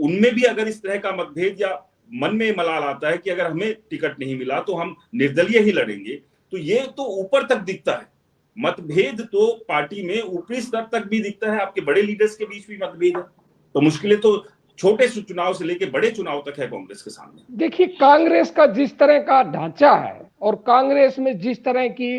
उनमें भी अगर इस तरह का मतभेद या मन में मलाल आता है कि अगर हमें टिकट नहीं मिला तो हम निर्दलीय ही लड़ेंगे, तो ये तो ऊपर तक दिखता है मतभेद, तो पार्टी में ऊपरी स्तर तक भी दिखता है, आपके बड़े लीडर्स के बीच भी मतभेद है, तो मुश्किलें तो छोटे चुनाव से लेकर बड़े चुनाव तक है कांग्रेस के सामने। देखिए, कांग्रेस का जिस तरह का ढांचा है और कांग्रेस में जिस तरह की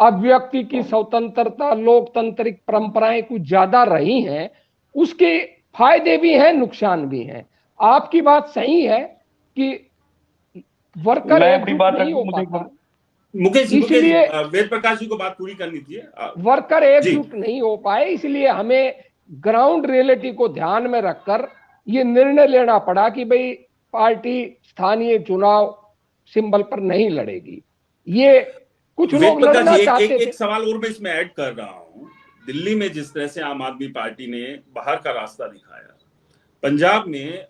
अभिव्यक्ति की स्वतंत्रता, लोकतांत्रिक परंपराएं कुछ ज्यादा रही हैं, उसके फायदे भी हैं, नुकसान भी हैं। आपकी बात सही है कि वर्कर नहीं हो पाता, मुकेश जी, इसलिए वेद प्रकाश जी को बात पूरी करनी थी। वर्कर एकजुट नहीं हो पाए, इसलिए हमें ग्राउंड रियलिटी को ध्यान में रखकर ये निर्णय लेना पड़ा कि भाई पार्टी स्थानीय चुनाव सिंबल पर नहीं लड़ेगी। ये कुछ लोग लड़ना चाहते थे। एक सवाल और मैं इसमें ऐड कर रहा हूं, दिल्ली में जिस तरह से आम आदमी पार्टी ने बाहर का रास्ता दिखाया, पंजाब में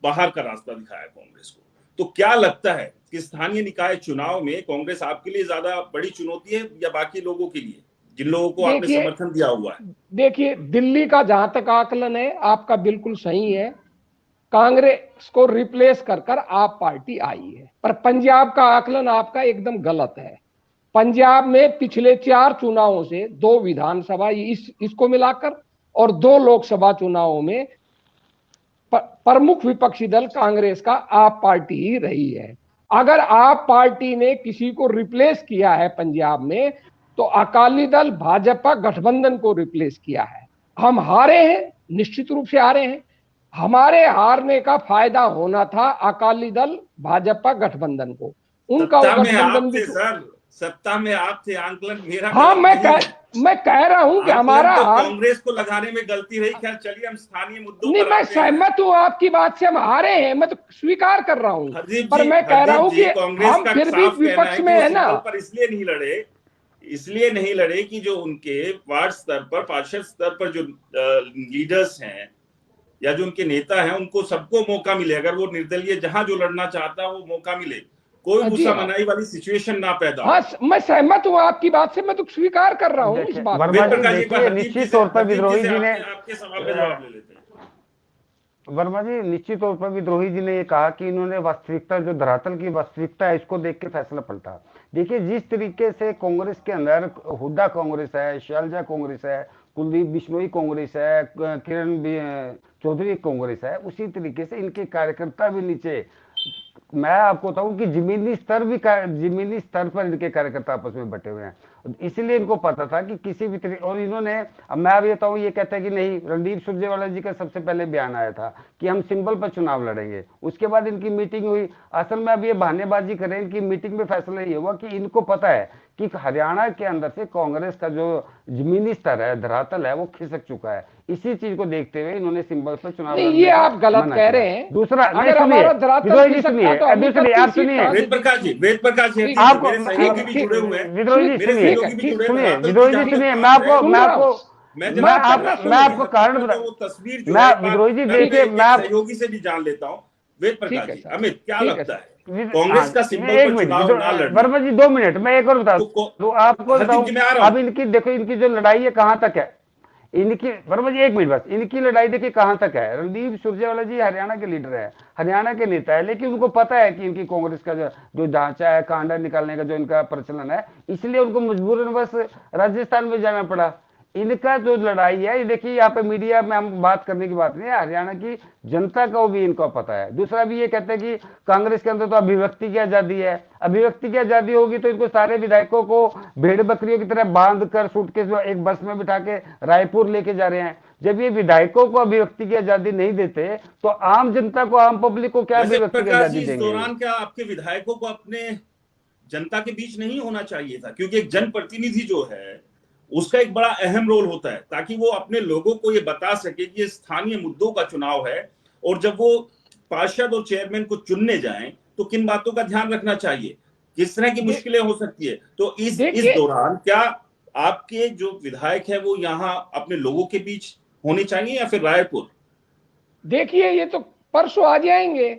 बाहर का रास्ता दिखाया कांग्रेस को, तो क्या लगता है कि स्थानीय निकाय चुनाव में कांग्रेस आपके लिए ज्यादा बड़ी चुनौती है या बाकी लोगों के लिए, जिन लोगों को आपने समर्थन दिया हुआ है? देखिए, दिल्ली का जहां तक आकलन है आपका बिल्कुल सही है, कांग्रेस को रिप्लेस कर आप पार्टी आई है। पर पंजाब का आकलन आपका एकदम गलत है। पंजाब में पिछले 4 चुनावों से 2 विधानसभा इसको मिलाकर और 2 लोकसभा चुनावों में प्रमुख विपक्षी दल कांग्रेस का आप पार्टी ही रही है। अगर आप पार्टी ने किसी को रिप्लेस किया है पंजाब में, तो अकाली दल भाजपा गठबंधन को रिप्लेस किया है। हम हारे हैं, निश्चित रूप से हारे हैं। हमारे हारने का फायदा होना था अकाली दल भाजपा गठबंधन को, उनका गठबंधन भी सत्ता में आप थे, आंकलन मेरा। हाँ, मैं कह रहा हूं कि हमारा तो कांग्रेस को लगाने में गलती रही। खैर चलिए, हम स्थानीय मुद्दों नहीं, मैं सहमत हूं आपकी बात से, हम हारे हैं, मैं तो स्वीकार कर रहा हूं, पर मैं कह रहा हूं कि हम फिर भी विपक्ष में है ना। पर इसलिए नहीं लड़े कि जो उनके वार्ड स्तर पर, पार्षद स्तर पर जो लीडर्स हैं या जो उनके नेता हैं, उनको सबको मौका मिले, अगर वो निर्दलीय जहां जो लड़ना चाहता है वो मौका मिले, कोई गुस्सा मनाई वाली सिचुएशन ना पैदा। हाँ, मैं सहमत हूँ आपकी बात से, मैं तो स्वीकार कर रहा हूँ इस बात। निश्चित तौर पर विद्रोही जी ने आपके सवाल का जवाब ले लेते हैं। वर्मा जी, निश्चित तौर पर विद्रोही जी ने ये कहा कि इन्होंने वास्तविकता, जो धरातल की वास्तविकता है, इसको देख के फैसला पलटा। देखिए, जिस तरीके से कांग्रेस के अंदर हुड्डा कांग्रेस है, शैलजा कांग्रेस है, कुलदीप बिश्नोई कांग्रेस है, किरण चौधरी कांग्रेस है, उसी तरीके से इनके कार्यकर्ता भी नीचे, मैं आपको बताऊं कि जमीनी स्तर पर इनके कार्यकर्ता आपस में बटे हुए हैं। इसलिए इनको पता था कि किसी भी तरीके, और इन्होंने, अब मैं अब बताऊं, ये कहते हैं कि नहीं, रणदीप सुरजेवाला जी का सबसे पहले बयान आया था कि हम सिंबल पर चुनाव लड़ेंगे। उसके बाद इनकी मीटिंग हुई। असल में अब ये बहानेबाजी करें, इनकी मीटिंग में फैसला ये हुआ कि इनको पता है कि हरियाणा के अंदर से कांग्रेस का जो जमीनी स्तर है, धरातल है, वो खिसक चुका है। इसी चीज को देखते हुए इन्होंने सिंबल पर चुनाव लड़ने, ये आप गलत कह रहे हैं। दूसरा, अगर हमारा धरातल खिसकता तो आप सुनिए, वेद प्रकाश जी, आपको सहयोगी भी जुड़े हुए हैं, विद्रोही जी सुनिए, मैं आपको कारण मैं विद्रोही जी देखिए, मैं सहयोगी से भी जान लेता हूँ। वेद प्रकाश जी, अमित क्या लगता है कांग्रेस का सिंबल पर चुनाव ना लड़ना? वर्मा जी 2 मिनट, मैं एक और बता दूं आपको, बताऊं, अब इनकी देखो, इनकी जो लड़ाई है कहां तक है। इनकी वर्मा जी एक मिनट बस, इनकी लड़ाई देखिए कहां तक है। रणदीप सुरजेवाला जी हरियाणा के लीडर है, हरियाणा के नेता है, लेकिन उनको पता है कि इनकी कांग्रेस का जो ढांचा है, कांडा निकालने का जो इनका प्रचलन है, इसलिए उनको मजबूरन बस राजस्थान में जाना पड़ा। इनका जो लड़ाई है, ये देखिए यहाँ पे मीडिया में हम बात करने की बात नहीं है, हरियाणा की जनता को भी इनको पता है। दूसरा भी ये कहते हैं कि कांग्रेस के अंदर तो अभिव्यक्ति की आजादी है, अभिव्यक्ति की आजादी होगी तो इनको सारे विधायकों को भेड़ बकरियों की तरह बांध कर सूटकेस एक बस में बिठा के रायपुर लेके जा रहे हैं। जब ये विधायकों को अभिव्यक्ति की आजादी नहीं देते तो आम जनता को, आम पब्लिक को क्या वैसे अभिव्यक्ति की प्रकाश आजादी जी, इस देंगे? दौरान क्या आपके विधायकों को अपने जनता के बीच नहीं होना चाहिए था? क्योंकि एक जनप्रतिनिधि जो है उसका एक बड़ा अहम रोल होता है, ताकि वो अपने लोगों को ये बता सके कि ये स्थानीय मुद्दों का चुनाव है, और जब वो पार्षद और चेयरमैन को चुनने जाएं तो किन बातों का ध्यान रखना चाहिए, किस तरह की मुश्किलें हो सकती है। तो इस दौरान क्या आपके जो विधायक है वो यहाँ अपने लोगों के बीच होने चाहिए या फिर रायपुर? देखिए, ये तो परसों आ जाएंगे,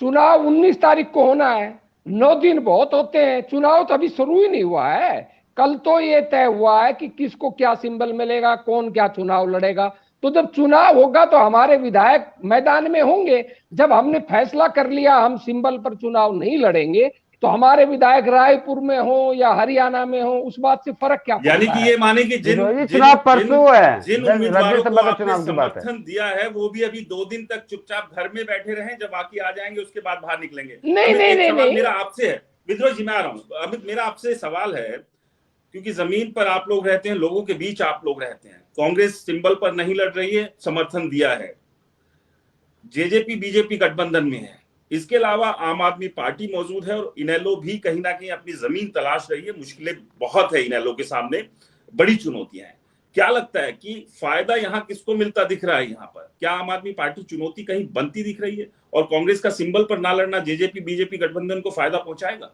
चुनाव 19 तारीख को होना है, 9 दिन बहुत होते हैं, चुनाव तो अभी शुरू ही नहीं हुआ है। कल तो ये तय हुआ है कि किसको क्या सिंबल मिलेगा, कौन क्या चुनाव लड़ेगा। तो जब चुनाव होगा तो हमारे विधायक मैदान में होंगे। जब हमने फैसला कर लिया हम सिंबल पर चुनाव नहीं लड़ेंगे, तो हमारे विधायक रायपुर में हो या हरियाणा में हो, उस बात से फर्क क्या पड़ता है? यानी कि ये माने कि चुनाव परसों है, जिन उम्मीदवारों को आपने चुनाव की बात है, समर्थन दिया है वो भी अभी 2 दिन तक चुपचाप घर में बैठे रहे, जब बाकी आ जाएंगे उसके बाद बाहर निकलेंगे। नहीं, मेरा आपसे है विद्रोह जी, मैं आ रहा हूँ अमित, मेरा आपसे सवाल है, क्योंकि जमीन पर आप लोग रहते हैं, लोगों के बीच आप लोग रहते हैं, कांग्रेस सिंबल पर नहीं लड़ रही है, समर्थन दिया है, जेजेपी बीजेपी गठबंधन में है, इसके अलावा आम आदमी पार्टी मौजूद है, और इनेलो भी कहीं ना कहीं अपनी जमीन तलाश रही है। मुश्किलें बहुत है इनेलो के सामने, बड़ी चुनौतियां हैं। क्या लगता है कि फायदा यहाँ किसको मिलता दिख रहा है? यहाँ पर क्या आम आदमी पार्टी चुनौती कहीं बनती दिख रही है, और कांग्रेस का सिंबल पर ना लड़ना जेजेपी बीजेपी गठबंधन को फायदा पहुंचाएगा?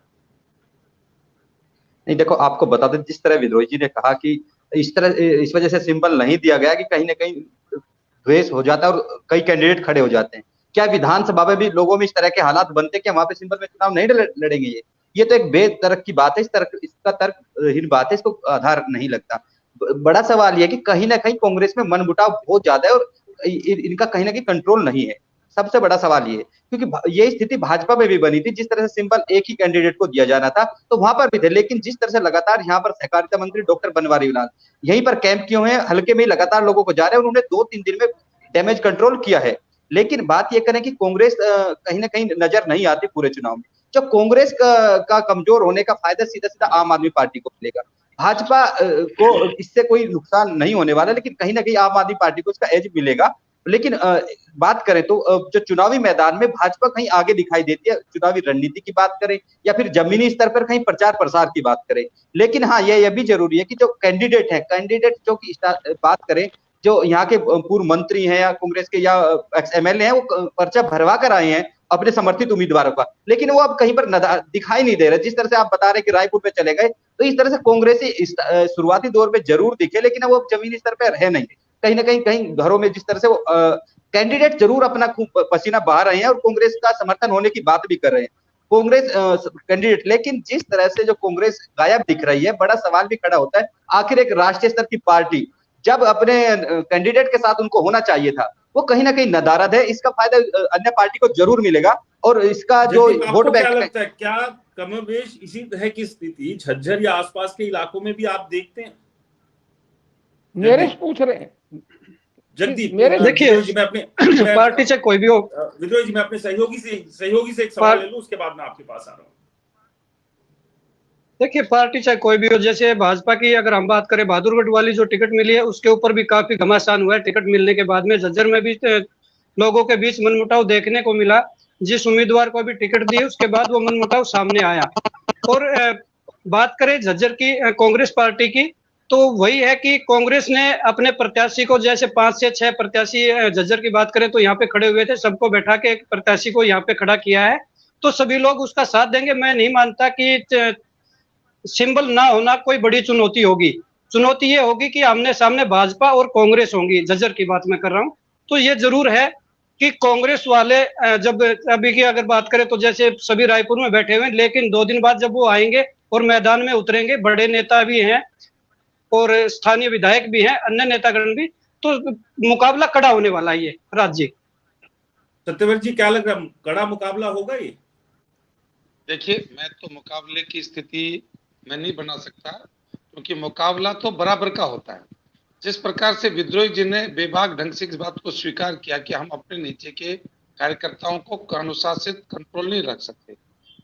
नहीं, देखो आपको बता दें, जिस तरह विद्रोही जी ने कहा कि इस वजह से सिंबल नहीं दिया गया कि कहीं ना कहीं द्वेष हो जाता है और कई कैंडिडेट खड़े हो जाते हैं। क्या विधानसभा में भी लोगों में इस तरह के हालात बनते हैं कि वहां पे सिंबल में चुनाव नहीं लड़ेंगे? ये तो एक बेतर्क की बात है, इसका तर्कहीन बात है, इसको आधार नहीं लगता। बड़ा सवाल ये है कि कहीं ना कहीं कांग्रेस में मनमुटाव बहुत ज्यादा है और इनका कहीं ना कहीं कंट्रोल नहीं है। सबसे बड़ा सवाल ये है, क्योंकि ये स्थिति भाजपा में भी बनी थी, जिस तरह से सिंबल एक ही कैंडिडेट को दिया जाना था तो वहां पर भी थे, लेकिन जिस तरह से लगातार यहाँ पर सहकारिता मंत्री डॉक्टर बनवारी लाल यहीं पर कैंप किए हुए हैं, हल्के में लगातार लोगों को जा रहे हैं, उन्होंने 2-3 दिन में डैमेज कंट्रोल किया है। लेकिन बात यह करें कि कांग्रेस कहीं ना कहीं नजर नहीं आती पूरे चुनाव में। जो कांग्रेस का कमजोर होने का फायदा सीधा सीधा आम आदमी पार्टी को मिलेगा। भाजपा को इससे कोई नुकसान नहीं होने वाला, लेकिन कहीं ना कहीं आम आदमी पार्टी को इसका एज मिलेगा। लेकिन बात करें तो जो चुनावी मैदान में भाजपा कहीं आगे दिखाई देती है, चुनावी रणनीति की बात करें या फिर जमीनी स्तर पर कहीं प्रचार प्रसार की बात करें। लेकिन हाँ, यह भी जरूरी है कि जो कैंडिडेट जो की बात करें, जो यहाँ के पूर्व मंत्री हैं या कांग्रेस के या एक्स एमएलए हैं, वो पर्चा भरवा कर आए हैं अपने समर्थित उम्मीदवारों का, लेकिन वो अब कहीं पर दिखाई नहीं दे रहे। जिस तरह से आप बता रहे कि रायपुर में चले गए, तो इस तरह से कांग्रेसी शुरुआती दौर में जरूर दिखे, लेकिन अब वो जमीनी स्तर पर रहे नहीं। कहीं ना कहीं घरों में जिस तरह से वो कैंडिडेट जरूर अपना खूब पसीना बहा रहे हैं और कांग्रेस का समर्थन होने की बात भी कर रहे हैं कांग्रेस कैंडिडेट, लेकिन जिस तरह से जो कांग्रेस गायब दिख रही है, बड़ा सवाल भी खड़ा होता है, आखिर एक राष्ट्रीय स्तर की पार्टी जब अपने कैंडिडेट के साथ उनको होना चाहिए था, वो कहीं ना कहीं नदारद है। इसका फायदा अन्य पार्टी को जरूर मिलेगा, और इसका जो वोट बैंक लगता है, क्या कमोबेश इसी तरह की स्थिति झज्जर या आसपास के इलाकों में भी आप देखते हैं? मेरे पूछ रहे हैं जगदीप, देखिए मैं अपने पार्टी से कोई भी हो, विद्रोही जी मैं अपने सहयोगी से एक सवाल ले लूं, उसके बाद मैं आपके पास आ रहा हूं। देखिए पार्टी चाहे कोई भी हो, जैसे भाजपा की अगर हम बात करें, बहादुरगढ़ वाली जो टिकट मिली है उसके ऊपर भी काफी घमासान हुआ है। टिकट मिलने के बाद में झज्जर में भी लोगों के बीच मनमुटाव देखने को मिला। जिस उम्मीदवार को भी टिकट दी उसके बाद वो मनमुटाव सामने आया। और बात करें झज्जर की कांग्रेस पार्टी की, तो वही है कि कांग्रेस ने अपने प्रत्याशी को, जैसे 5 से 6 प्रत्याशी झज्जर की बात करें तो यहाँ पे खड़े हुए थे, सबको बैठा के एक प्रत्याशी को यहाँ पे खड़ा किया है, तो सभी लोग उसका साथ देंगे। मैं नहीं मानता कि सिंबल ना होना कोई बड़ी चुनौती होगी। चुनौती ये होगी कि आमने सामने भाजपा और कांग्रेस होंगी, झज्जर की बात मैं कर रहा हूँ। तो ये जरूर है कि कांग्रेस वाले जब अभी की अगर बात करें तो जैसे सभी रायपुर में बैठे हुए हैं, लेकिन 2 दिन बाद जब वो आएंगे और मैदान में उतरेंगे, बड़े नेता भी हैं और स्थानीय विधायक भी हैं, अन्य नेतागण भी, तो मुकाबला कड़ा होने वाला है ये राज जी। सत्यव्रत जी क्या लग रहा है, कड़ा मुकाबला होगा ये? देखिए, मैं तो मुकाबले की स्थिति मैं नहीं बना सकता, क्योंकि मुकाबला तो बराबर का होता है। जिस प्रकार से विद्रोही जी ने बेबाक ढंग से इस बात को स्वीकार किया कि हम अपने नीचे के कार्यकर्ताओं को अनुशासित कंट्रोल नहीं रख सकते,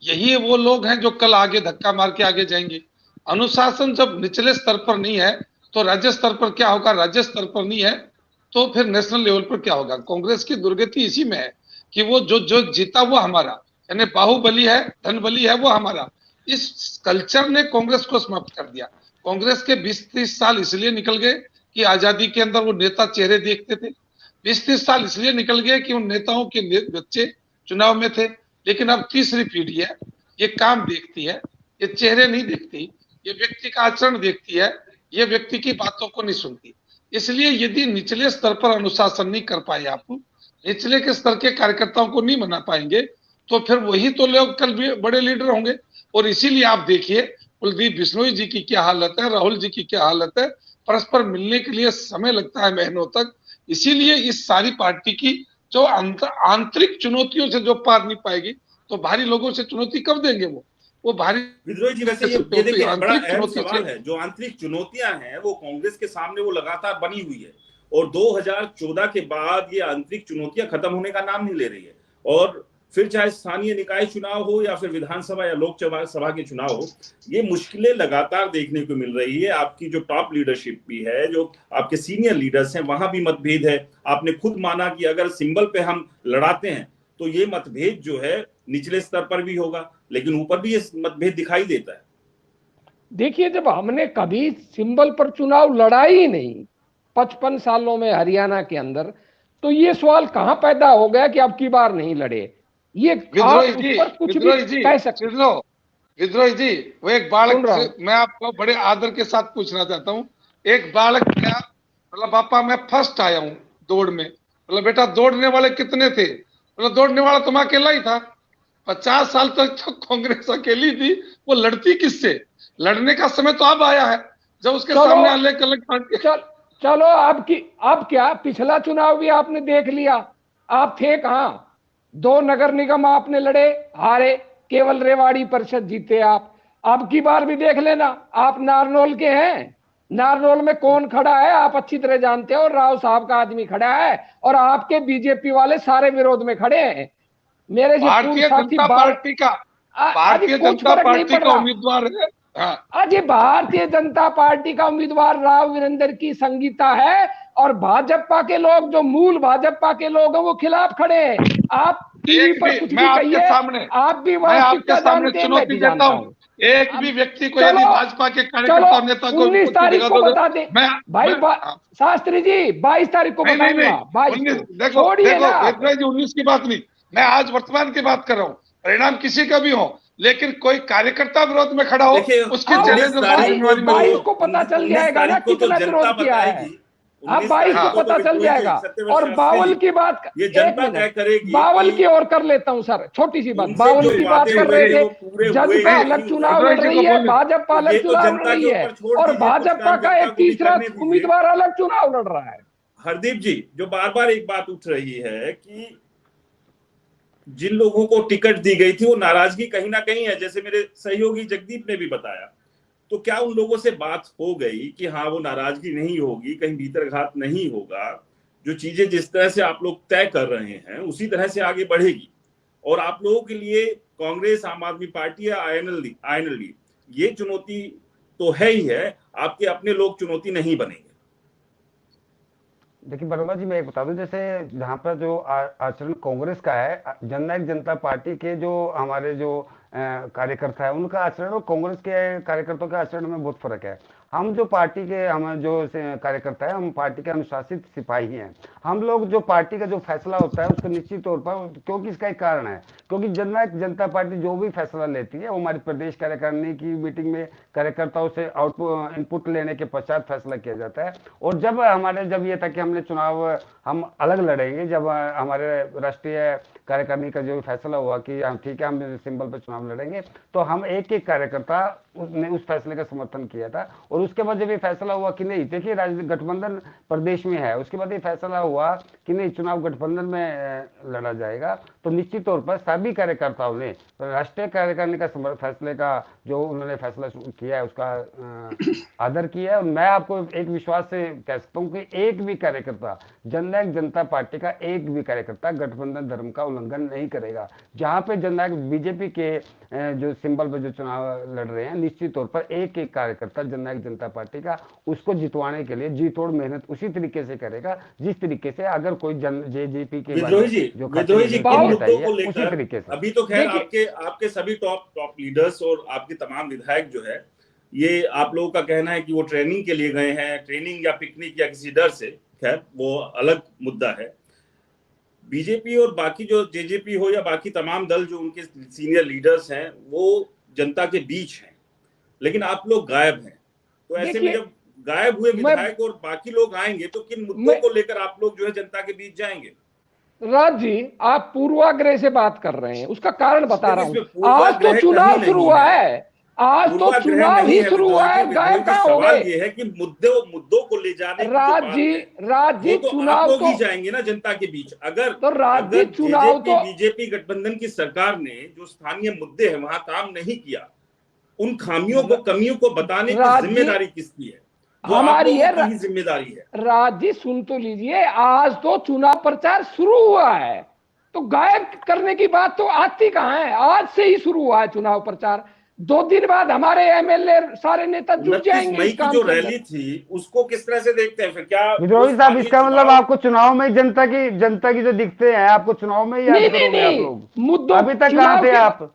यही वो लोग हैं जो कल आगे धक्का मार के आगे जाएंगे। अनुशासन जब निचले स्तर पर नहीं है तो राज्य स्तर पर क्या होगा, राज्य स्तर पर नहीं है तो फिर नेशनल लेवल पर क्या होगा। कांग्रेस की दुर्गति इसी में है कि वो जो जो जीता वो हमारा, यानी बाहुबली है, धनबली है, वो हमारा। इस कल्चर ने कांग्रेस को समाप्त कर दिया। कांग्रेस के 20-30 साल इसलिए निकल गए कि आजादी के अंदर वो नेता चेहरे देखते थे। 20-30 साल इसलिए निकल गए कि उन नेताओं के बच्चे चुनाव में थे। लेकिन अब तीसरी पीढ़ी है, ये काम देखती है, ये चेहरे नहीं देखती, ये व्यक्ति का आचरण देखती है, ये व्यक्ति की बातों को नहीं सुनती। इसलिए यदि निचले स्तर पर अनुशासन नहीं कर पाए, आप निचले के स्तर के कार्यकर्ताओं को नहीं बना पाएंगे, तो फिर वही तो लोग कल भी बड़े लीडर होंगे। और इसीलिए आप देखिए कुलदीप बिश्नोई जी की क्या हालत है, राहुल जी की क्या हालत है, परस्पर मिलने के लिए समय लगता है महीनों तक। इसीलिए इस सारी पार्टी की जो आंतरिक चुनौतियों से जो पार नहीं पाएगी, तो भारी लोगों से चुनौती कब देंगे वो भारी। विद्रोही जी वैसे ये देखिए बड़ा अहम सवाल है, जो आंतरिक चुनौतियां हैं वो कांग्रेस के सामने वो लगातार बनी हुई है, और 2014 के बाद ये आंतरिक चुनौतियां खत्म होने का नाम नहीं ले रही है। और फिर चाहे स्थानीय निकाय चुनाव हो या फिर विधानसभा या लोकसभा के चुनाव हो, ये मुश्किलें लगातार देखने को मिल रही है। आपकी जो टॉप लीडरशिप भी है, जो आपके सीनियर लीडर्स हैं, वहां भी मतभेद है। आपने खुद माना कि अगर सिंबल पे हम लड़ाते हैं तो ये मतभेद जो है निचले स्तर पर भी होगा, लेकिन ऊपर भी ये मतभेद दिखाई देता है। देखिए, जब हमने कभी सिंबल पर चुनाव लड़ा ही नहीं 55 सालों में हरियाणा के अंदर, तो ये सवाल कहां पैदा हो गया कि अब की बार नहीं लड़े। ये विद्रोही जी, वो एक बालक, मैं आपको बड़े आदर के साथ पूछना चाहता हूँ। एक बालक क्या मतलब, पापा मैं फर्स्ट आया हूँ दौड़ में, मतलब बेटा दौड़ने वाले कितने थे, मतलब दौड़ने वाला तुम अकेला ही था। 50 साल तक तो कांग्रेस अकेली थी, वो लड़ती किससे? लड़ने का समय तो अब आया है जब उसके सामने अलग अलग पार्टी। चलो अब क्या, पिछला चुनाव भी आपने देख लिया, आप थे कहां? 2 नगर निगम आपने लड़े, हारे, केवल रेवाड़ी परिषद जीते आप। अब की बार भी देख लेना, आप नारनौल के हैं, नारनौल में कौन खड़ा है आप अच्छी तरह जानते हो, राव साहब का आदमी खड़ा है, और आपके बीजेपी वाले सारे विरोध में खड़े हैं। मेरे भारतीय जनता पार्टी का उम्मीदवार है। अजय भारतीय जनता पार्टी का उम्मीदवार राव वीरेंद्र की संगीता है, और भाजपा के लोग, जो मूल भाजपा के लोग हैं, वो खिलाफ खड़े हैं। आप टीवी पर कुछ भी कहिए, आप भी वास्तविकता जानते हैं, मैं भी जानता हूं। एक भी व्यक्ति को यदि भाजपा के कार्यकर्ता नेता को 19 तारीख को बता दें भाई, शास्त्री जी 22 तारीख को बताऊंगा। 22 छोड़िए ना, 19 की बात नहीं, मैं आज वर्तमान की बात कर रहा हूँ। परिणाम किसी का भी हो, लेकिन कोई कार्यकर्ता विरोध में खड़ा हो, उसके जिम्मेदारी 22 को पता चल जाएगा ना कितना विरोध किया है। अब 22 को पता चल जाएगा। और बावल की बात, ये जनता तय करेगी। बावल की ओर कर लेता हूं सर, छोटी सी बात, बावल की बात कर रहे थे। जनता अलग चुनाव लड़ रही है, भाजपा अलग चुनाव लड़ रही है, और भाजपा का एक तीसरा उम्मीदवार अलग चुनाव लड़ रहा है। हरदीप जी, जो बार बार एक बात उठ रही है कि जिन लोगों को टिकट दी गई थी वो नाराजगी कहीं ना कहीं है, जैसे मेरे सहयोगी जगदीप ने भी बताया, तो क्या उन लोगों से बात हो गई कि हाँ वो नाराजगी नहीं होगी, कहीं भीतरघात नहीं होगा, जो चीजें जिस तरह से आप लोग तय कर रहे हैं उसी तरह से आगे बढ़ेगी, और आप लोगों के लिए कांग्रेस, आम आदमी पार्टी या आईएनएलडी ये चुनौती तो है ही है, आपके अपने लोग चुनौती नहीं बनेंगे? देखिए वर्मा जी, मैं एक बता दूं, जैसे जहाँ पर जो आचरण कांग्रेस का है, जननायक जनता पार्टी के जो हमारे जो कार्यकर्ता है उनका आचरण और कांग्रेस के कार्यकर्ताओं के आचरण में बहुत फर्क है। हम जो पार्टी के हम जो कार्यकर्ता है, हम पार्टी के अनुशासित सिपाही हैं। हम लोग जो पार्टी का जो फैसला होता है उसको निश्चित तौर पर, क्योंकि इसका एक कारण है, क्योंकि जननायक जनता पार्टी जो भी फैसला लेती है वो हमारी प्रदेश कार्यकारिणी की मीटिंग में कार्यकर्ताओं से आउटपुट इनपुट लेने के पश्चात फैसला किया जाता है। और जब ये था कि हमने चुनाव हम अलग लड़ेंगे, जब हमारे राष्ट्रीय कार्यकारिणी का जो फैसला हुआ कि हम ठीक है, हम सिंबल पर चुनाव लड़ेंगे, तो हम एक एक कार्यकर्ता ने उस फैसले का समर्थन किया था। और उसके बाद जब ये फैसला हुआ कि नहीं, देखिए गठबंधन प्रदेश में है, उसके बाद ये फैसला हुआ कि नहीं चुनाव गठबंधन में लड़ा जाएगा, तो निश्चित तौर पर सभी कार्यकर्ताओं ने राष्ट्रीय कार्यकारिणी का फैसले का जो उन्होंने फैसला किया है उसका आदर किया है। और मैं आपको एक विश्वास से कह सकता हूँ कि एक भी कार्यकर्ता, जननायक जनता पार्टी का एक भी कार्यकर्ता गठबंधन धर्म का उल्लंघन नहीं करेगा। जहां पे जननायक बीजेपी के जो सिंबल पर जो चुनाव लड़ रहे हैं, निश्चित तौर पर एक एक कार्यकर्ता जननायक जनता पार्टी का उसको जितवाने के लिए जी तोड़ मेहनत उसी तरीके से करेगा जिस तरीके से अगर कोई जेजेपी के विद्रोही जी किन मुद्दों को लेकर अभी तो खैर आपके सभी टॉप लीडर्स और आपके तमाम विधायक जो है, ये आप लोगों का कहना है कि वो ट्रेनिंग के लिए गए हैं, ट्रेनिंग या पिकनिक या किसी डर से, खैर वो अलग मुद्दा है। बीजेपी और बाकी जो जेजेपी हो या बाकी तमाम दल जो उनके सीनियर लीडर्स हैं वो जनता के बीच हैं, लेकिन आप लोग गायब हैं। तो ऐसे में जब गायब हुए विधायक और बाकी लोग आएंगे तो किन मुद्दों को लेकर आप लोग जो है जनता के बीच जाएंगे? राज जी, आप पूर्वाग्रह से बात कर रहे हैं, उसका कारण बता रहा हूं। आज तो चुनाव शुरू हुआ है, आज तो चुनाव ही शुरू हुआ है, गायब कहां हो गए? ये है कि मुद्दों को ले जाने राज जी तो चुनाव आप लोग ही जाएंगे ना जनता के बीच। अगर तो राज जी चुनाव तो बीजेपी गठबंधन की सरकार ने जो स्थानीय मुद्दे हैं वहां काम नहीं किया, उन खामियों को कमियों को बताने की जिम्मेदारी किसकी है? हमारी है, जिम्मेदारी है। राज जी सुन तो लीजिए, आज तो चुनाव प्रचार शुरू हुआ है, तो गायब करने की बात तो आती कहां है? आज से ही शुरू हुआ है चुनाव प्रचार। 2 दिन बाद हमारे एमएलए सारे नेता जुट जाएंगे। मई की जो रैली थी उसको किस तरह से देखते हैं फिर? क्या विद्रोही साहब, इसका मतलब आपको चुनाव में जनता की जो दिखते हैं आपको चुनाव में याद करोगे आप लोग? मुद्दों अभी तक कहां थे आप?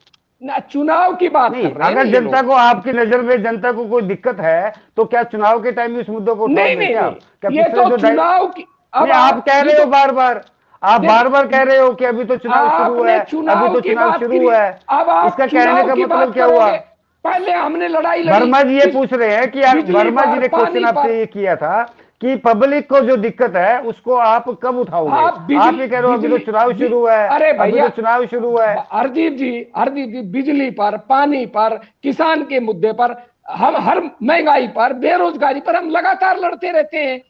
चुनाव की बात नहीं, अगर जनता को आपकी नजर में जनता को कोई दिक्कत है तो क्या चुनाव के टाइम में इस मुद्दों को नहीं, ये तो चुनाव की आप कह रहे हो बार-बार, आप बार-बार कह रहे हो कि अभी तो चुनाव शुरू है, अभी तो चुनाव शुरू है। इसका कहने का मतलब क्या हुआ? पहले हमने लड़ाई लड़ी। वर्मा जी ये पूछ रहे हैं कि वर्मा जी ने क्वेश्चन आपसे ये किया था कि पब्लिक को जो दिक्कत है उसको आप कब उठाओगे? आप ये कह रहे हो अभी तो चुनाव शुरू है, अरे भैया तो चुनाव शुरू है। हरदीप जी बिजली पर, पानी पर, किसान के मुद्दे पर, हम हर महंगाई पर, बेरोजगारी पर हम लगातार लड़ते रहते हैं।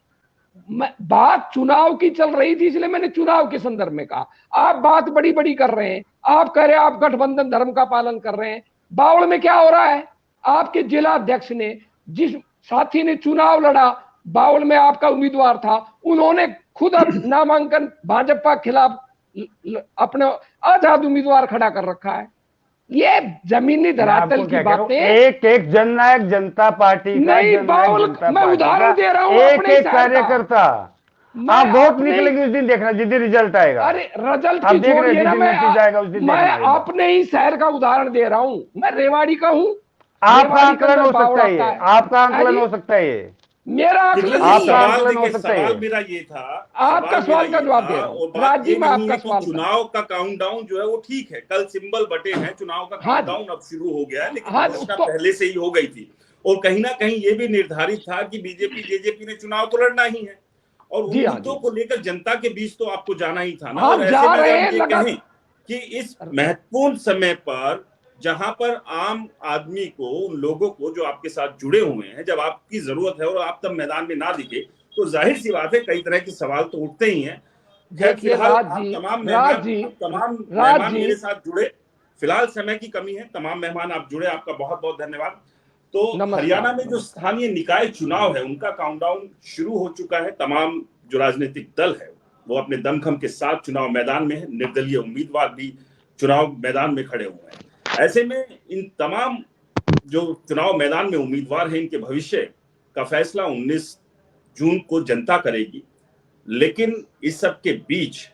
बात चुनाव की चल रही थी इसलिए मैंने चुनाव के संदर्भ में कहा। आप बात बड़ी बड़ी कर रहे हैं, आप कह रहे हैं आप गठबंधन धर्म का पालन कर रहे हैं। बावड़ में क्या हो रहा है? आपके जिला अध्यक्ष ने, जिस साथी ने चुनाव लड़ा, बावड़ में आपका उम्मीदवार था, उन्होंने खुद नामांकन भाजपा खिलाफ अपने आजाद उम्मीदवार खड़ा कर रखा है। ये जमीनी धरातल की बातें। एक जननायक जनता पार्टी नहीं, बावल मैं उदाहरण दे रहा हूँ, एक कार्यकर्ता आप वोट निकलेगी उस दिन देखना, जिस दिन रिजल्ट आएगा। अरे रिजल्ट की छोड़िए ना, मैं अपने ही शहर का उदाहरण दे रहा हूँ। मैं रेवाड़ी का हूँ। आपका आंकलन हो सकता है, आपका आंकलन हो सकता है, ये मेरा सवाल मेरा ये था, आपका सवाल का जवाब दे रहा हूँ। राज्य में आपका सवाल, चुनाव का काउंटडाउन जो है वो ठीक है, कल सिंबल बटे हैं, चुनाव का काउंटडाउन अब शुरू हो गया है, लेकिन घोषणा पहले से ही हो गई थी और कहीं ना कहीं ये भी निर्धारित था कि बीजेपी जेजेपी ने चुनाव तो लड़ना ही है और उन मुद्दों को लेकर जनता के बीच तो आपको जाना ही था ना। और ऐसे में ये कहें कि इस महत्वपूर्ण समय पर जहां पर आम आदमी को, उन लोगों को जो आपके साथ जुड़े हुए हैं, जब आपकी जरूरत है और आप तब मैदान में ना दिखे तो जाहिर सी बात है कई तरह के सवाल तो उठते ही हैं। फिलहाल तमाम मेहमान मेरे साथ जुड़े, फिलहाल समय की कमी है, तमाम मेहमान आप जुड़े, आपका बहुत बहुत धन्यवाद। तो हरियाणा में जो स्थानीय निकाय चुनाव है उनका काउंटडाउन शुरू हो चुका है। तमाम जो राजनीतिक दल है वो अपने दमखम के साथ चुनाव मैदान में है, निर्दलीय उम्मीदवार भी चुनाव मैदान में खड़े हुए हैं। ऐसे में इन तमाम जो चुनाव मैदान में उम्मीदवार हैं इनके भविष्य का फैसला 19 जून को जनता करेगी। लेकिन इस सब के बीच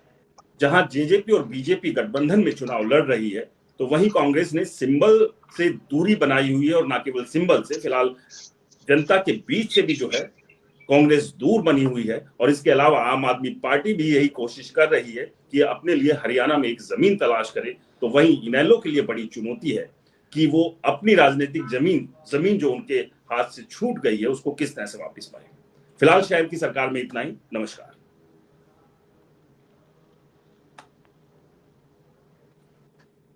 जहां जेजेपी और बीजेपी गठबंधन में चुनाव लड़ रही है तो वहीं कांग्रेस ने सिंबल से दूरी बनाई हुई है और न केवल सिंबल से, फिलहाल जनता के बीच से भी जो है कांग्रेस दूर बनी हुई है। और इसके अलावा आम आदमी पार्टी भी यही कोशिश कर रही है कि अपने लिए हरियाणा में एक जमीन तलाश करे। तो वहीं इनेलो के लिए बड़ी चुनौती है कि वो अपनी राजनीतिक जमीन जो उनके हाथ से छूट गई है उसको किस तरह से वापस पाए। फिलहाल शहर की सरकार में इतना ही। नमस्कार।